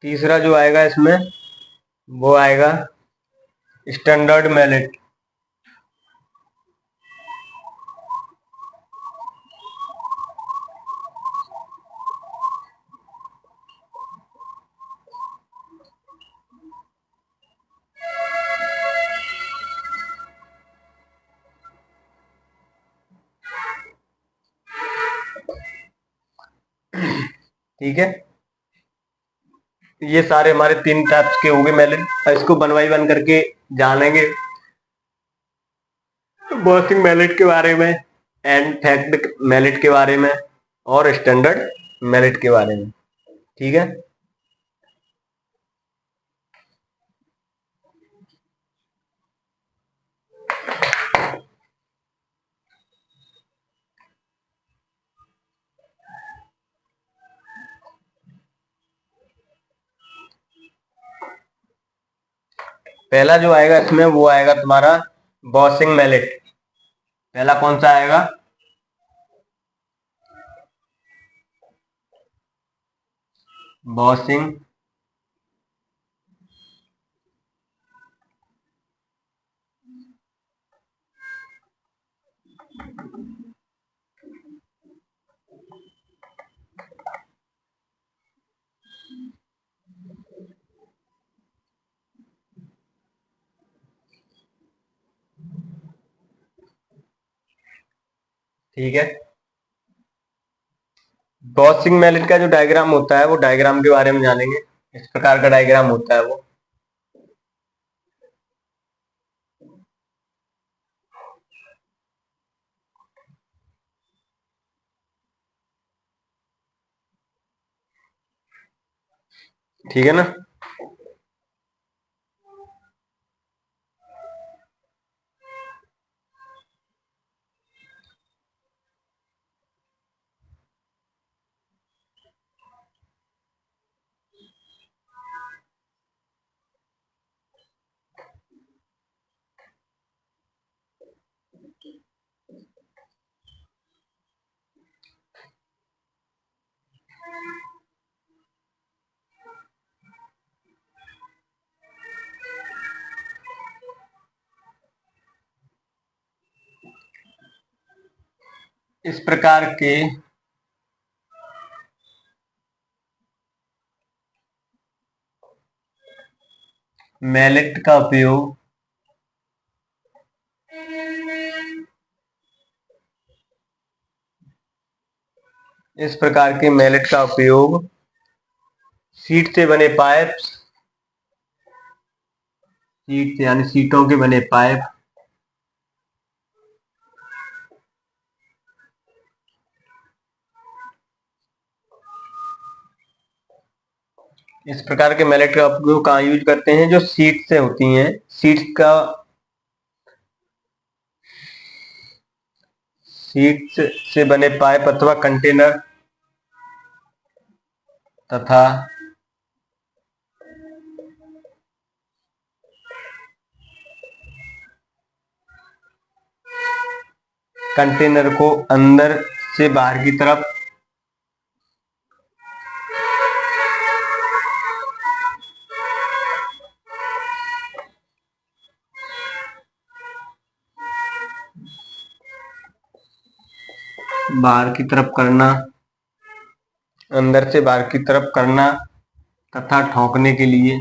[SPEAKER 1] तीसरा जो आएगा इसमें वो आएगा स्टैंडर्ड मैलेट। ठीक है, ये सारे हमारे 3 टाइप्स के हो गए मैलेट। इसको वन बाई वन करके जानेंगे, वॉशिंग मैलेट के बारे में, एंड फैक्ड मैलेट के बारे में, और स्टैंडर्ड मैलेट के बारे में। ठीक है, पहला जो आएगा इसमें वो आएगा तुम्हारा वॉशिंग मैलेट। पहला कौन सा आएगा, वॉशिंग ठीक है, वॉशिंग मैलेट का जो डायग्राम होता है वो डायग्राम के बारे में जानेंगे। इस प्रकार का डायग्राम होता है वो। ठीक है ना, इस प्रकार के मैलेट का उपयोग इस प्रकार के मैलेट का उपयोग सीट से बने पाइप, सीट यानी सीटों के बने पाइप, इस प्रकार के मैलेट का उपयोग कहाँ यूज करते हैं? जो सीट से होती हैं, सीट से बने पाइप अथवा कंटेनर तथा कंटेनर को अंदर से बाहर की तरफ करना, अंदर से बाहर की तरफ करना तथा ठोकने के लिए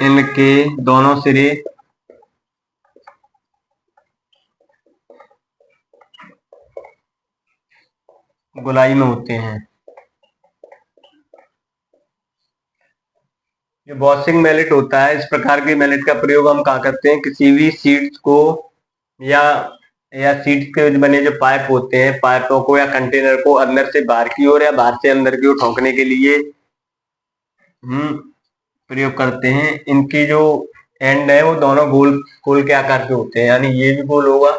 [SPEAKER 1] इनके दोनों सिरे गोलाई में होते हैं। जो बॉसिंग मैलेट होता है, इस प्रकार के मैलेट का प्रयोग हम कहाँ करते हैं? किसी भी सीट्स को या सीट्स के बने जो पाइप होते हैं, पाइपों को या कंटेनर को अंदर से बाहर की ओर या बाहर से अंदर की ओर ठोकने के लिए हम प्रयोग करते हैं। इनकी जो एंड है वो दोनों गोल गोल के आकार के होते हैं, यानी ये भी गोल होगा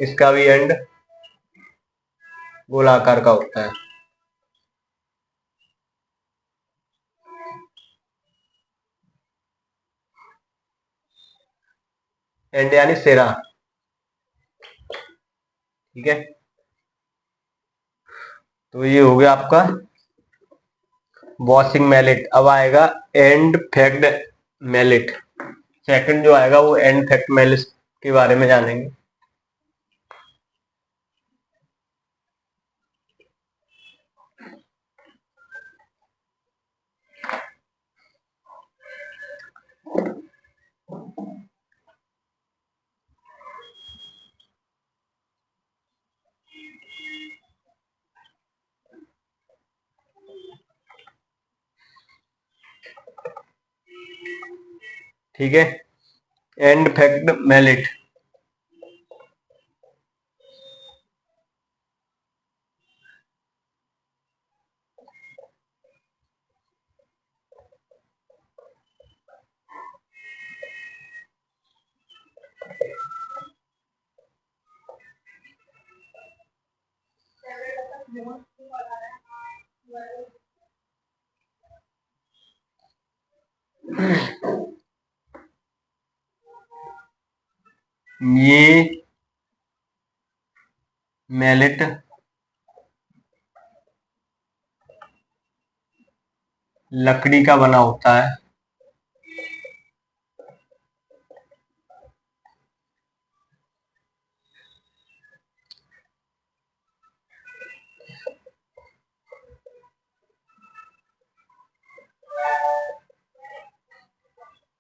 [SPEAKER 1] इसका भी एंड गोलाकार का होता है। एंड यानी सिरा, ठीक है। तो ये हो गया आपका वॉशिंग मैलेट। अब आएगा एंड फैक्ट मैलेट। सेकंड जो आएगा वो एंड फैक्ट मैलेट के बारे में जानेंगे। ठीक है, एंड फैक्ट मैलेट। ये मैलेट लकड़ी का बना होता है।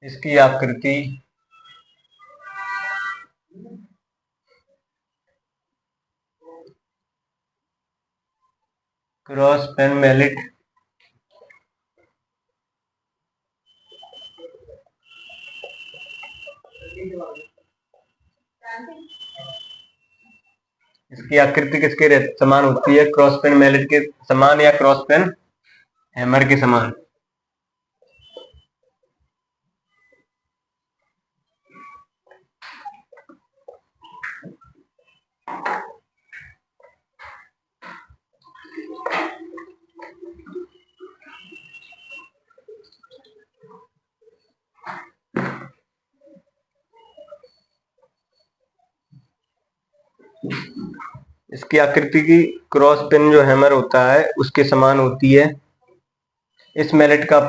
[SPEAKER 1] इसकी आकृति क्रॉस पेन मैलेट इसकी आकृति किसके समान होती है? क्रॉस पेन मैलेट के समान या क्रॉस पेन हैमर के समान। इसकी आकृति की क्रॉस पेन जो हैमर होता है उसके समान होती है। इस मैलेट का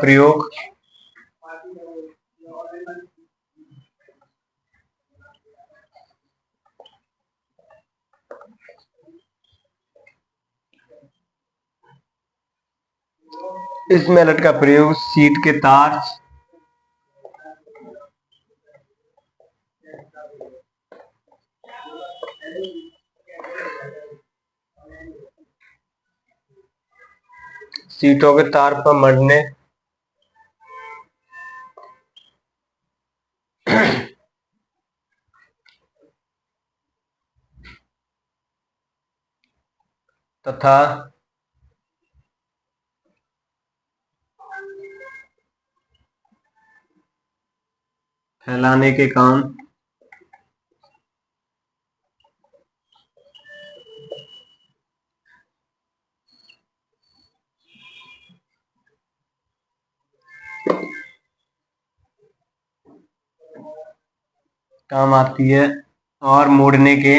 [SPEAKER 1] प्रयोग सीट के तार, सीटों के तार पर मढ़ने तथा फैलाने के काम काम आती है और मोड़ने के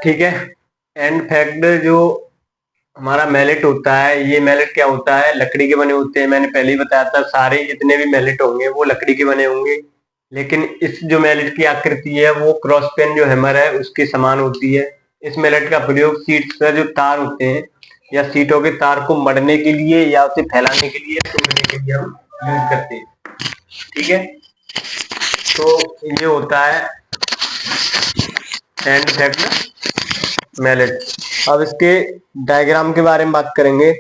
[SPEAKER 1] ठीक है। एंड फैक्ट जो हमारा मैलेट होता है, ये मैलेट क्या होता है? लकड़ी के बने होते हैं। मैंने पहले ही बताया था सारे जितने भी मैलेट होंगे वो लकड़ी के बने होंगे, लेकिन इस जो मैलेट की आकृति है वो क्रॉस पेन जो हैमर है उसके समान होती है। इस मैलेट का प्रयोग सीट्स पर जो तार होते हैं या सीटों के तार को मढ़ने के लिए या उसे फैलाने के लिए, तोड़ने के लिए हम यूज करते हैं। ठीक है, तो ये होता है एंड फैक्ट मैलेट। अब इसके डायग्राम के बारे में बात करेंगे।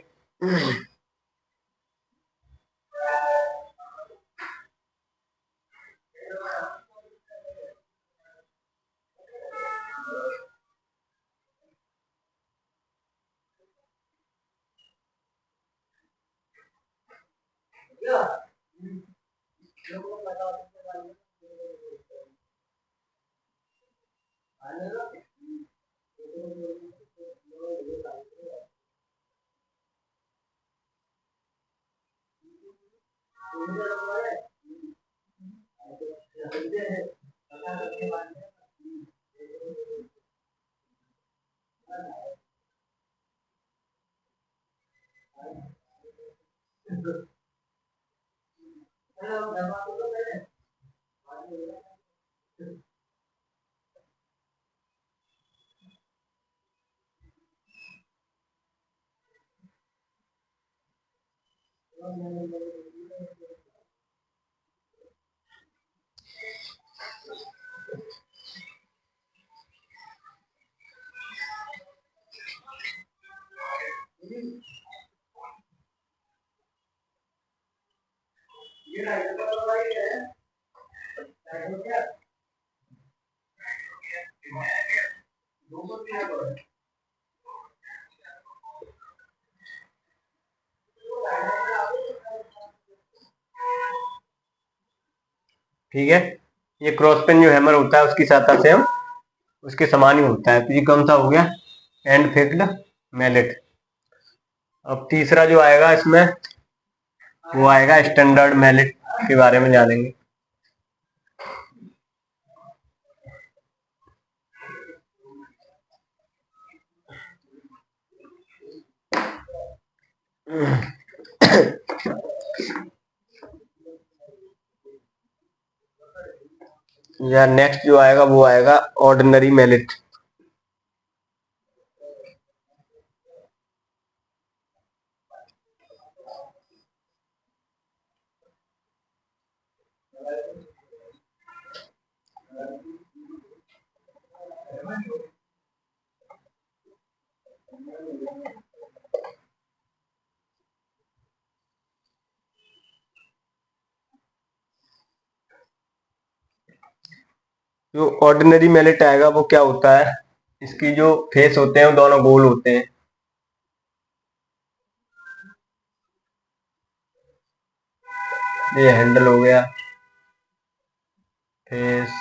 [SPEAKER 1] ठीक है, ये क्रॉस पेन जो हैमर होता है उसकी सहायता से हम उसके समान ही होता है। तो ये कौन सा हो गया? And fixed mallet. अब तीसरा जो आएगा इसमें वो आएगा स्टैंडर्ड मैलेट के बारे में जानेंगे। या नेक्स्ट जो आएगा वो आएगा ऑर्डिनरी मैलेट। जो ऑर्डिनरी मैलेट आएगा वो क्या होता है, इसकी जो फेस होते हैं वो दोनों गोल होते हैं। ये हैंडल हो गया, फेस,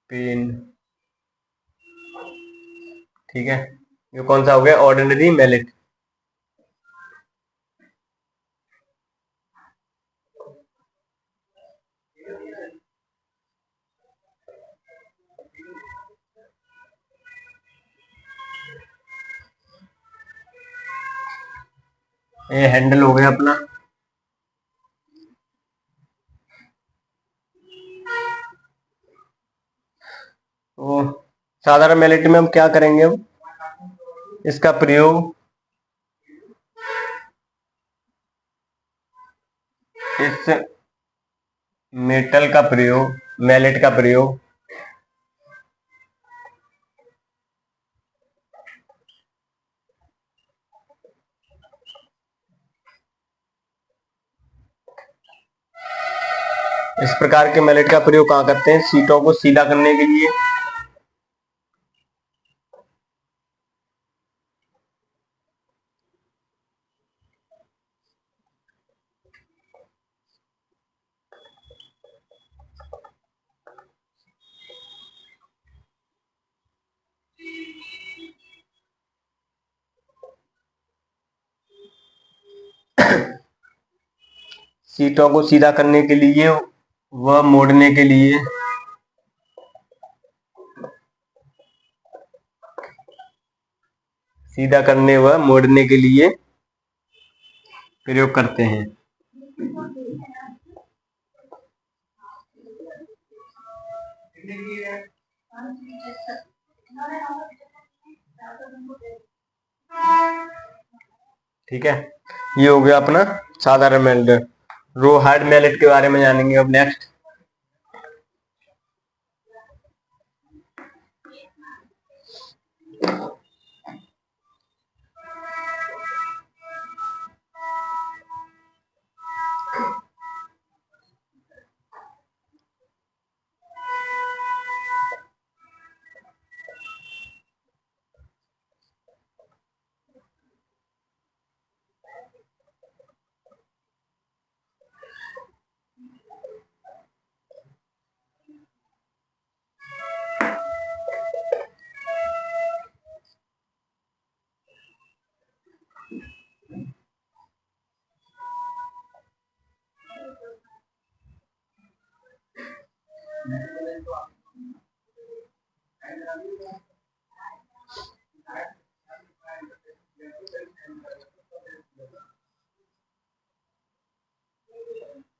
[SPEAKER 1] पिन, ठीक है। ये कौन सा हो गया, ऑर्डिनरी मैलेट। ये हैंडल हो गया अपना। तो साधारण मैलेट में हम क्या करेंगे, हम इसका प्रयोग इस मेटल का प्रयोग, मैलेट का प्रयोग इस प्रकार के मैलेट का प्रयोग कहाँ करते हैं, सीटों को सीधा करने के लिए। सीटों को सीधा करने के लिए व मोड़ने के लिए सीधा करने व मोड़ने के लिए प्रयोग करते हैं। ठीक है, ये हो गया अपना साधारण मैलेट। रो हार्ड मैलेट के बारे में जानेंगे अब नेक्स्ट।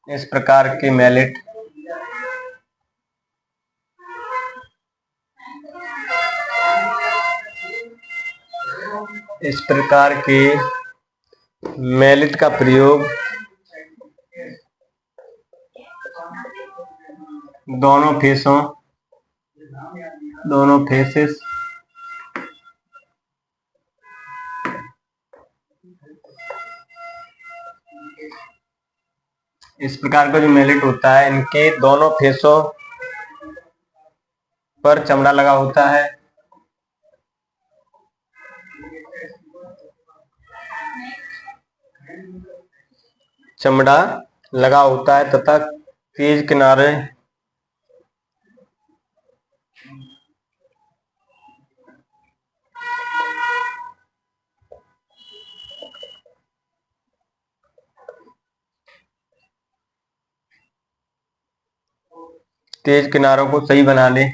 [SPEAKER 1] इस प्रकार के मैलेट इस प्रकार के मैलेट का प्रयोग दोनों फेसेस इस प्रकार का जो मैलेट होता है, इनके दोनों फेसों पर चमड़ा लगा होता है। चमड़ा लगा होता है तथा तेज किनारे तेज किनारों को सही बना ले।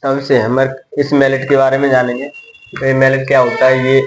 [SPEAKER 1] अब इसे हैमर, इस मैलेट के बारे में जानेंगे। तो ये मैलेट क्या होता है, ये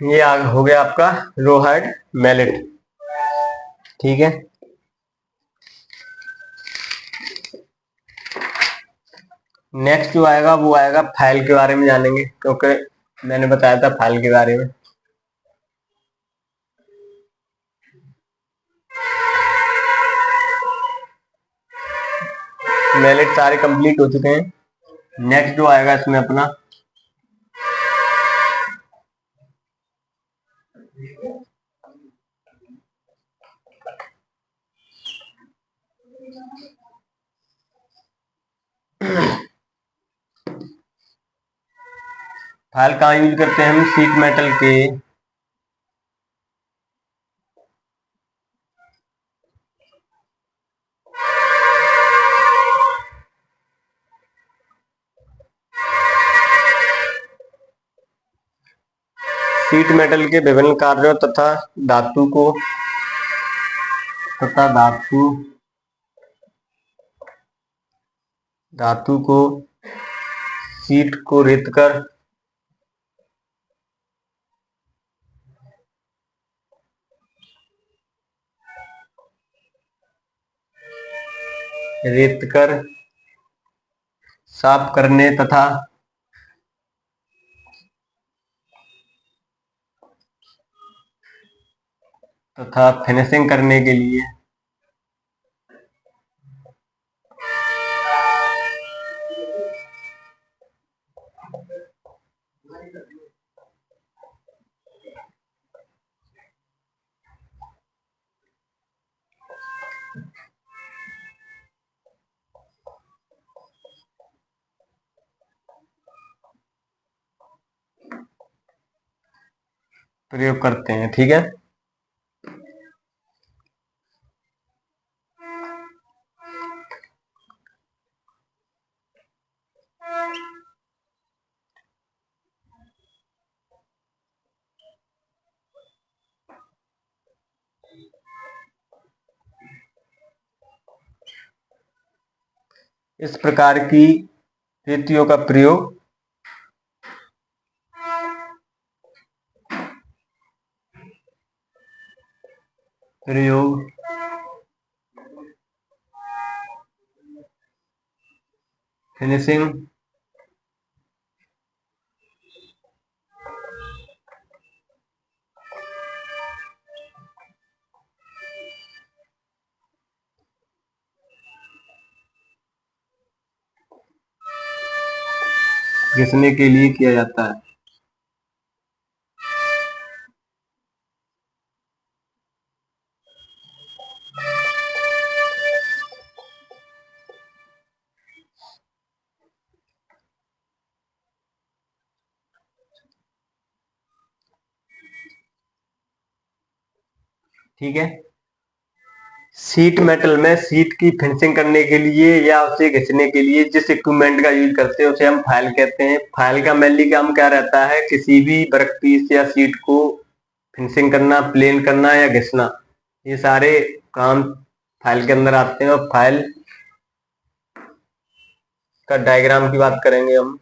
[SPEAKER 1] ये हो गया आपका रो हेड मैलेट। ठीक है, नेक्स्ट जो आएगा वो आएगा फाइल के बारे में जानेंगे, क्योंकि मैंने बताया था फाइल के बारे में। मैलेट सारे कंप्लीट हो चुके हैं। नेक्स्ट जो आएगा इसमें अपना फाइल कहाँ यूज करते हैं हम, शीट मेटल के शीट मेटल के विभिन्न कार्यों तथा धातु को शीट को रेतकर साफ करने तथा फिनिशिंग करने के लिए प्रयोग करते हैं। ठीक है, इस प्रकार की रेतियों का प्रयोग फिनिशिंग घिसने के लिए किया जाता है। ठीक है, शीट मेटल में शीट की फिनिशिंग करने के लिए या उसे घिसने के लिए जिस इक्विपमेंट का यूज करते हैं उसे हम फाइल कहते हैं। फाइल का मेनली काम क्या रहता है, किसी भी वर्कपीस या शीट को फिनिशिंग करना, प्लेन करना या घिसना, ये सारे काम फाइल के अंदर आते हैं। और फाइल का डायग्राम की बात करेंगे हम।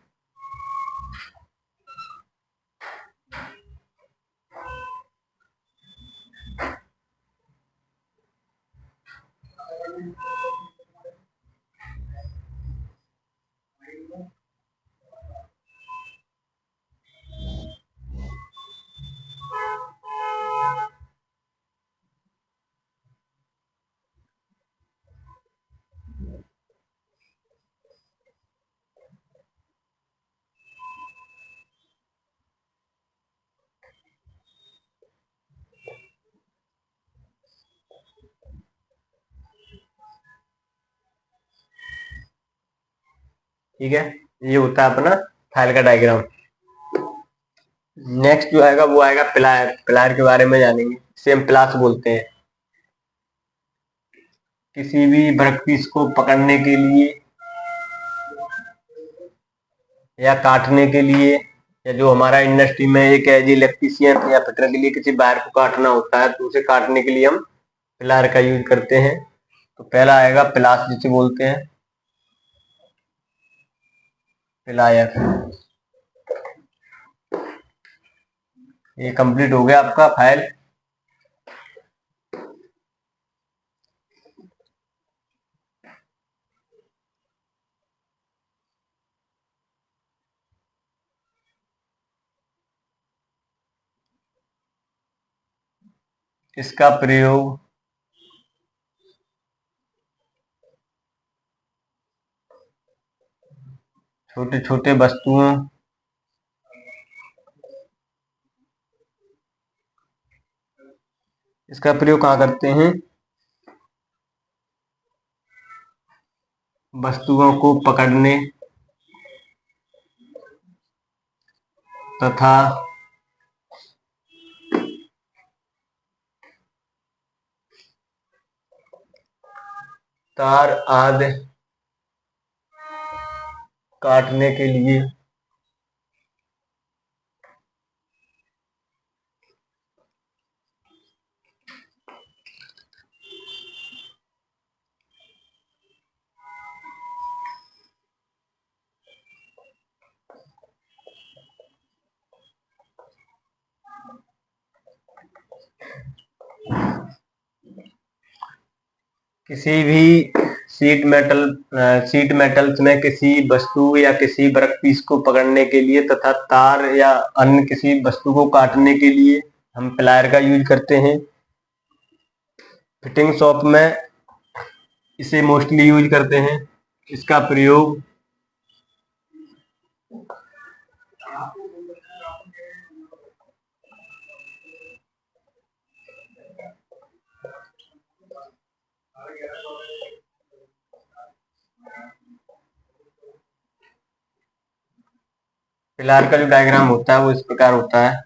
[SPEAKER 1] ठीक है, ये होता है अपना फाइल का डायग्राम। नेक्स्ट जो आएगा वो आएगा प्लायर। प्लायर के बारे में जानेंगे, इसे हम प्लास बोलते हैं। किसी भी वर्कपीस को पकड़ने के लिए या काटने के लिए या जो हमारा इंडस्ट्री में एक एज इलेक्ट्रीशियन या फिटर के लिए किसी वायर को काटना होता है तो उसे काटने के लिए हम प्लायर का यूज करते हैं। तो पहला आएगा प्लास, जिसे बोलते हैं प्लायर। ये कंप्लीट हो गया आपका फाइल। इसका प्रयोग छोटे छोटे वस्तुओं इसका प्रयोग कहाँ करते हैं? वस्तुओं को पकड़ने तथा तार आदि काटने के लिए किसी भी शीट मेटल्स में किसी वस्तु या किसी वर्कपीस को पकड़ने के लिए तथा तार या अन्य किसी वस्तु को काटने के लिए हम प्लायर का यूज करते हैं। फिटिंग शॉप में इसे मोस्टली यूज करते हैं। इसका प्रयोग प्लायर का जो डायग्राम होता है वो इस प्रकार होता है।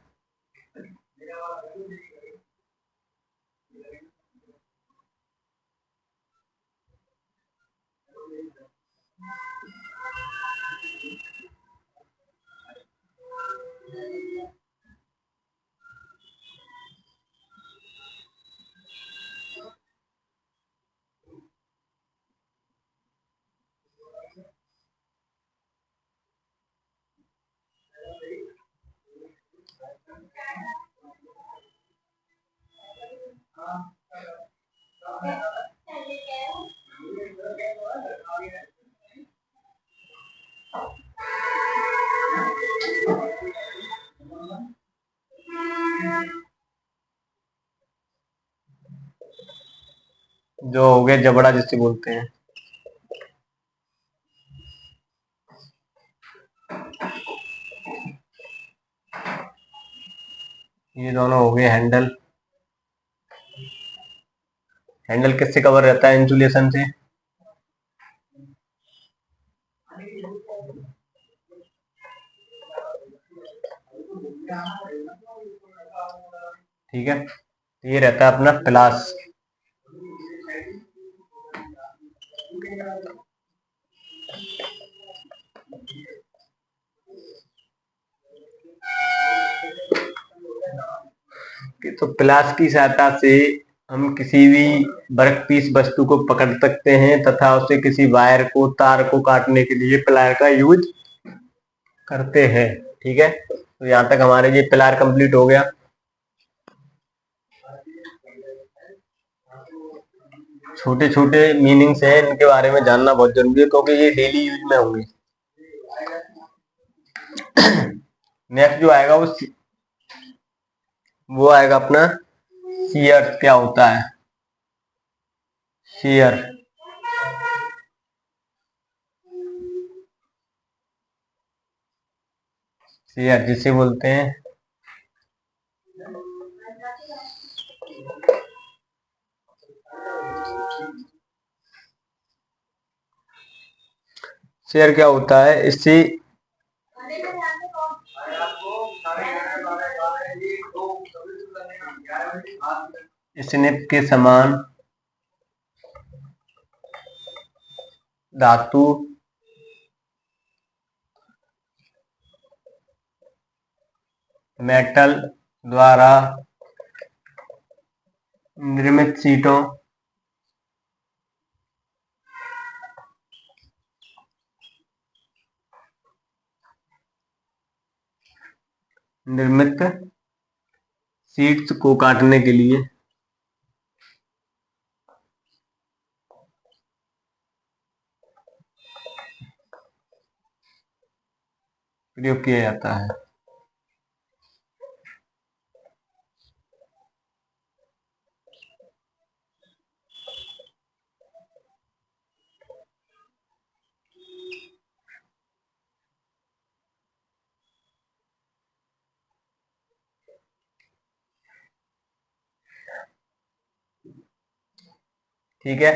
[SPEAKER 1] जो हो गया जबड़ा, जिसे बोलते हैं। ये दोनों हो गए हैंडल। हैंडल किससे कवर रहता है? इंसुलेशन से। ठीक है, ये रहता है अपना प्लास। तो प्लास की सहायता से हम किसी भी वर्कपीस वस्तु को पकड़ सकते हैं तथा उसे किसी वायर को, तार को काटने के लिए प्लायर का यूज करते हैं। ठीक है, तो यहाँ तक हमारे ये प्लायर कंप्लीट हो गया। छोटे छोटे मीनिंग्स हैं, इनके बारे में जानना बहुत जरूरी है क्योंकि ये डेली यूज में होंगे। नेक्स्ट जो आएगा वो आएगा अपना शियर। क्या होता है शियर? शियर जिसे बोलते हैं शेयर क्या होता है? इससे स्निप के समान धातु मेटल द्वारा निर्मित सीटों निर्मित सीट्स को काटने के लिए प्रयोग किया जाता है। ठीक है।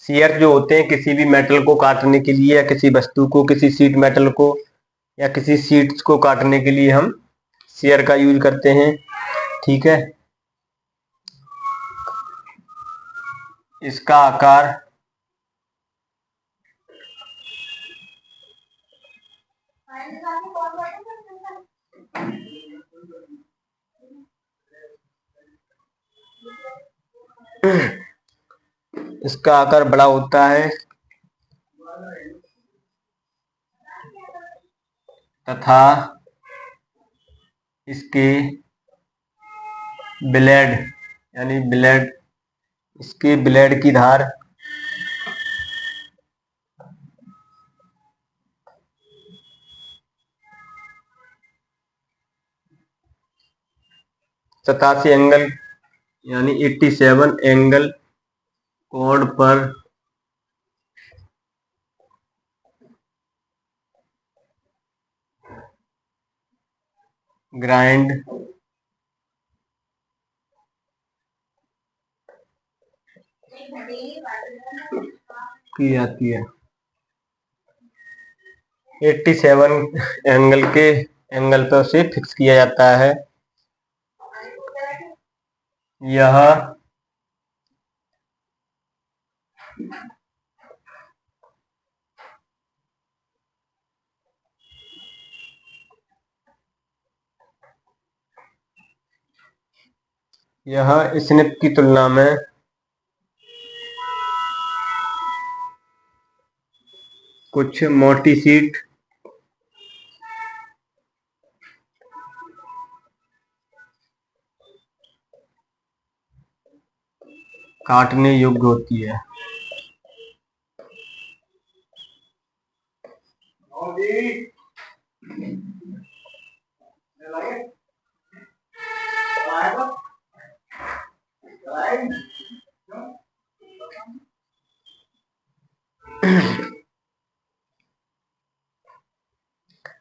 [SPEAKER 1] शियर जो होते हैं किसी भी मेटल को काटने के लिए, या किसी वस्तु को, किसी शीट मेटल को या किसी शीट्स को काटने के लिए हम शियर का यूज करते हैं। ठीक है। इसका आकार इसका आकार बड़ा होता है तथा इसके ब्लेड यानी ब्लेड इसके ब्लेड की धार सतासी एंगल यानी 87 एंगल कोण पर ग्राइंड की जाती है। 87 एंगल पर उसे फिक्स किया जाता है। यह स्निप की तुलना में कुछ मोटी शीट काटने योग्य होती है।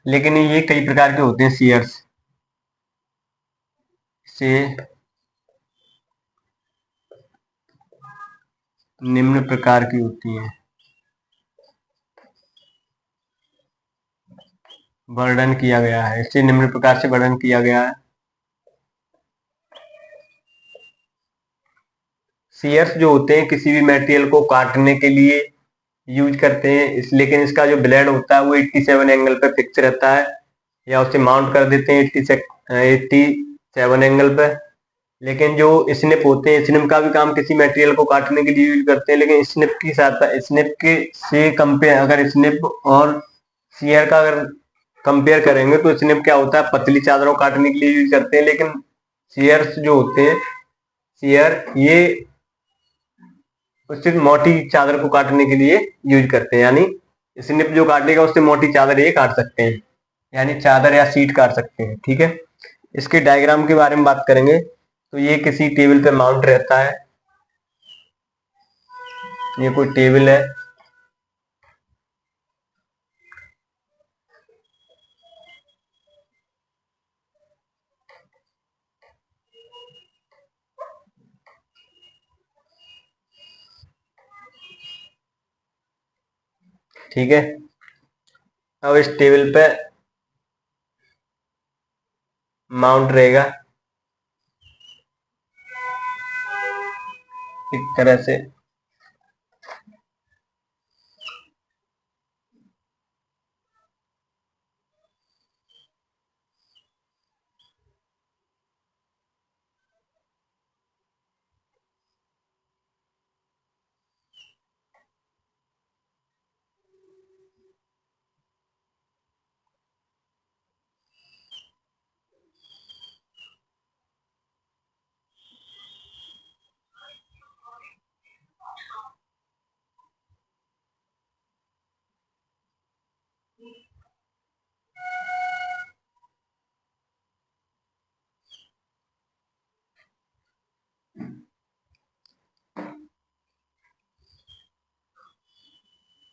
[SPEAKER 1] लेकिन ये कई प्रकार के होते हैं शियर्स से निम्न प्रकार की होती हैं। वर्णन किया गया है, इसे निम्न प्रकार से वर्णन किया गया है। शियर्स जो होते हैं किसी भी मटेरियल को काटने के लिए यूज करते हैं, लेकिन इसका जो ब्लेड होता है वो 87 एंगल पर फिक्स रहता है, या उसे माउंट कर देते हैं 87 एंगल पर। लेकिन जो स्निप होते हैं, स्निप का भी काम किसी मटेरियल को काटने के लिए यूज करते हैं, लेकिन स्निप की सहायता, स्निप के से कंपेयर, अगर स्निप और शियर का अगर कंपेयर करेंगे तो स्निप क्या होता है, पतली चादरों को काटने के लिए यूज करते हैं, लेकिन शियर्स जो होते हैं, शियर ये उससे मोटी चादर को काटने के लिए यूज करते हैं। यानी स्निप जो काटेगा उससे मोटी चादर ये काट सकते हैं, यानी चादर या सीट काट सकते हैं। ठीक है। इसके डायग्राम के बारे में बात करेंगे तो ये किसी टेबल पे माउंट रहता है। ये कोई टेबल है, ठीक है। अब इस टेबल पे माउंट रहेगा इस तरह से।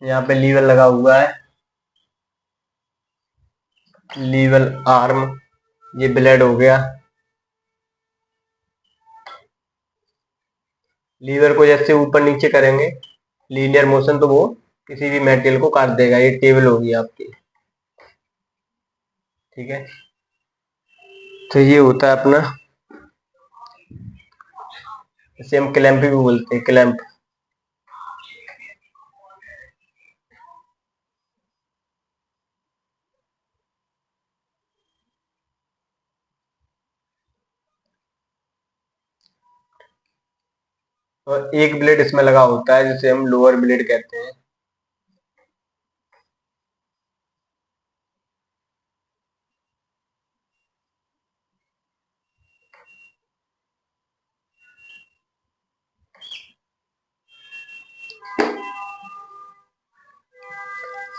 [SPEAKER 1] यहाँ पे लीवर लगा हुआ है, लीवर आर्म, ये ब्लेड हो गया। लीवर को जैसे ऊपर नीचे करेंगे लीनियर मोशन तो वो किसी भी मेटेरियल को काट देगा। ये टेबल होगी आपकी, ठीक है। तो ये होता है अपना, इसे हम क्लैंप भी बोलते हैं, क्लैंप। और एक ब्लेड इसमें लगा होता है जिसे हम लोअर ब्लेड कहते हैं।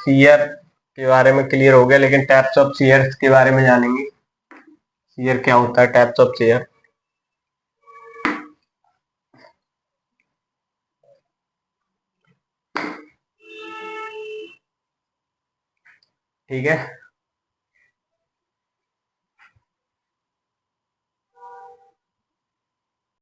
[SPEAKER 1] शियर के बारे में क्लियर हो गया, लेकिन टाइप्स ऑफ शियर के बारे में जानेंगे। शियर क्या होता है, टाइप्स ऑफ शियर। ठीक है।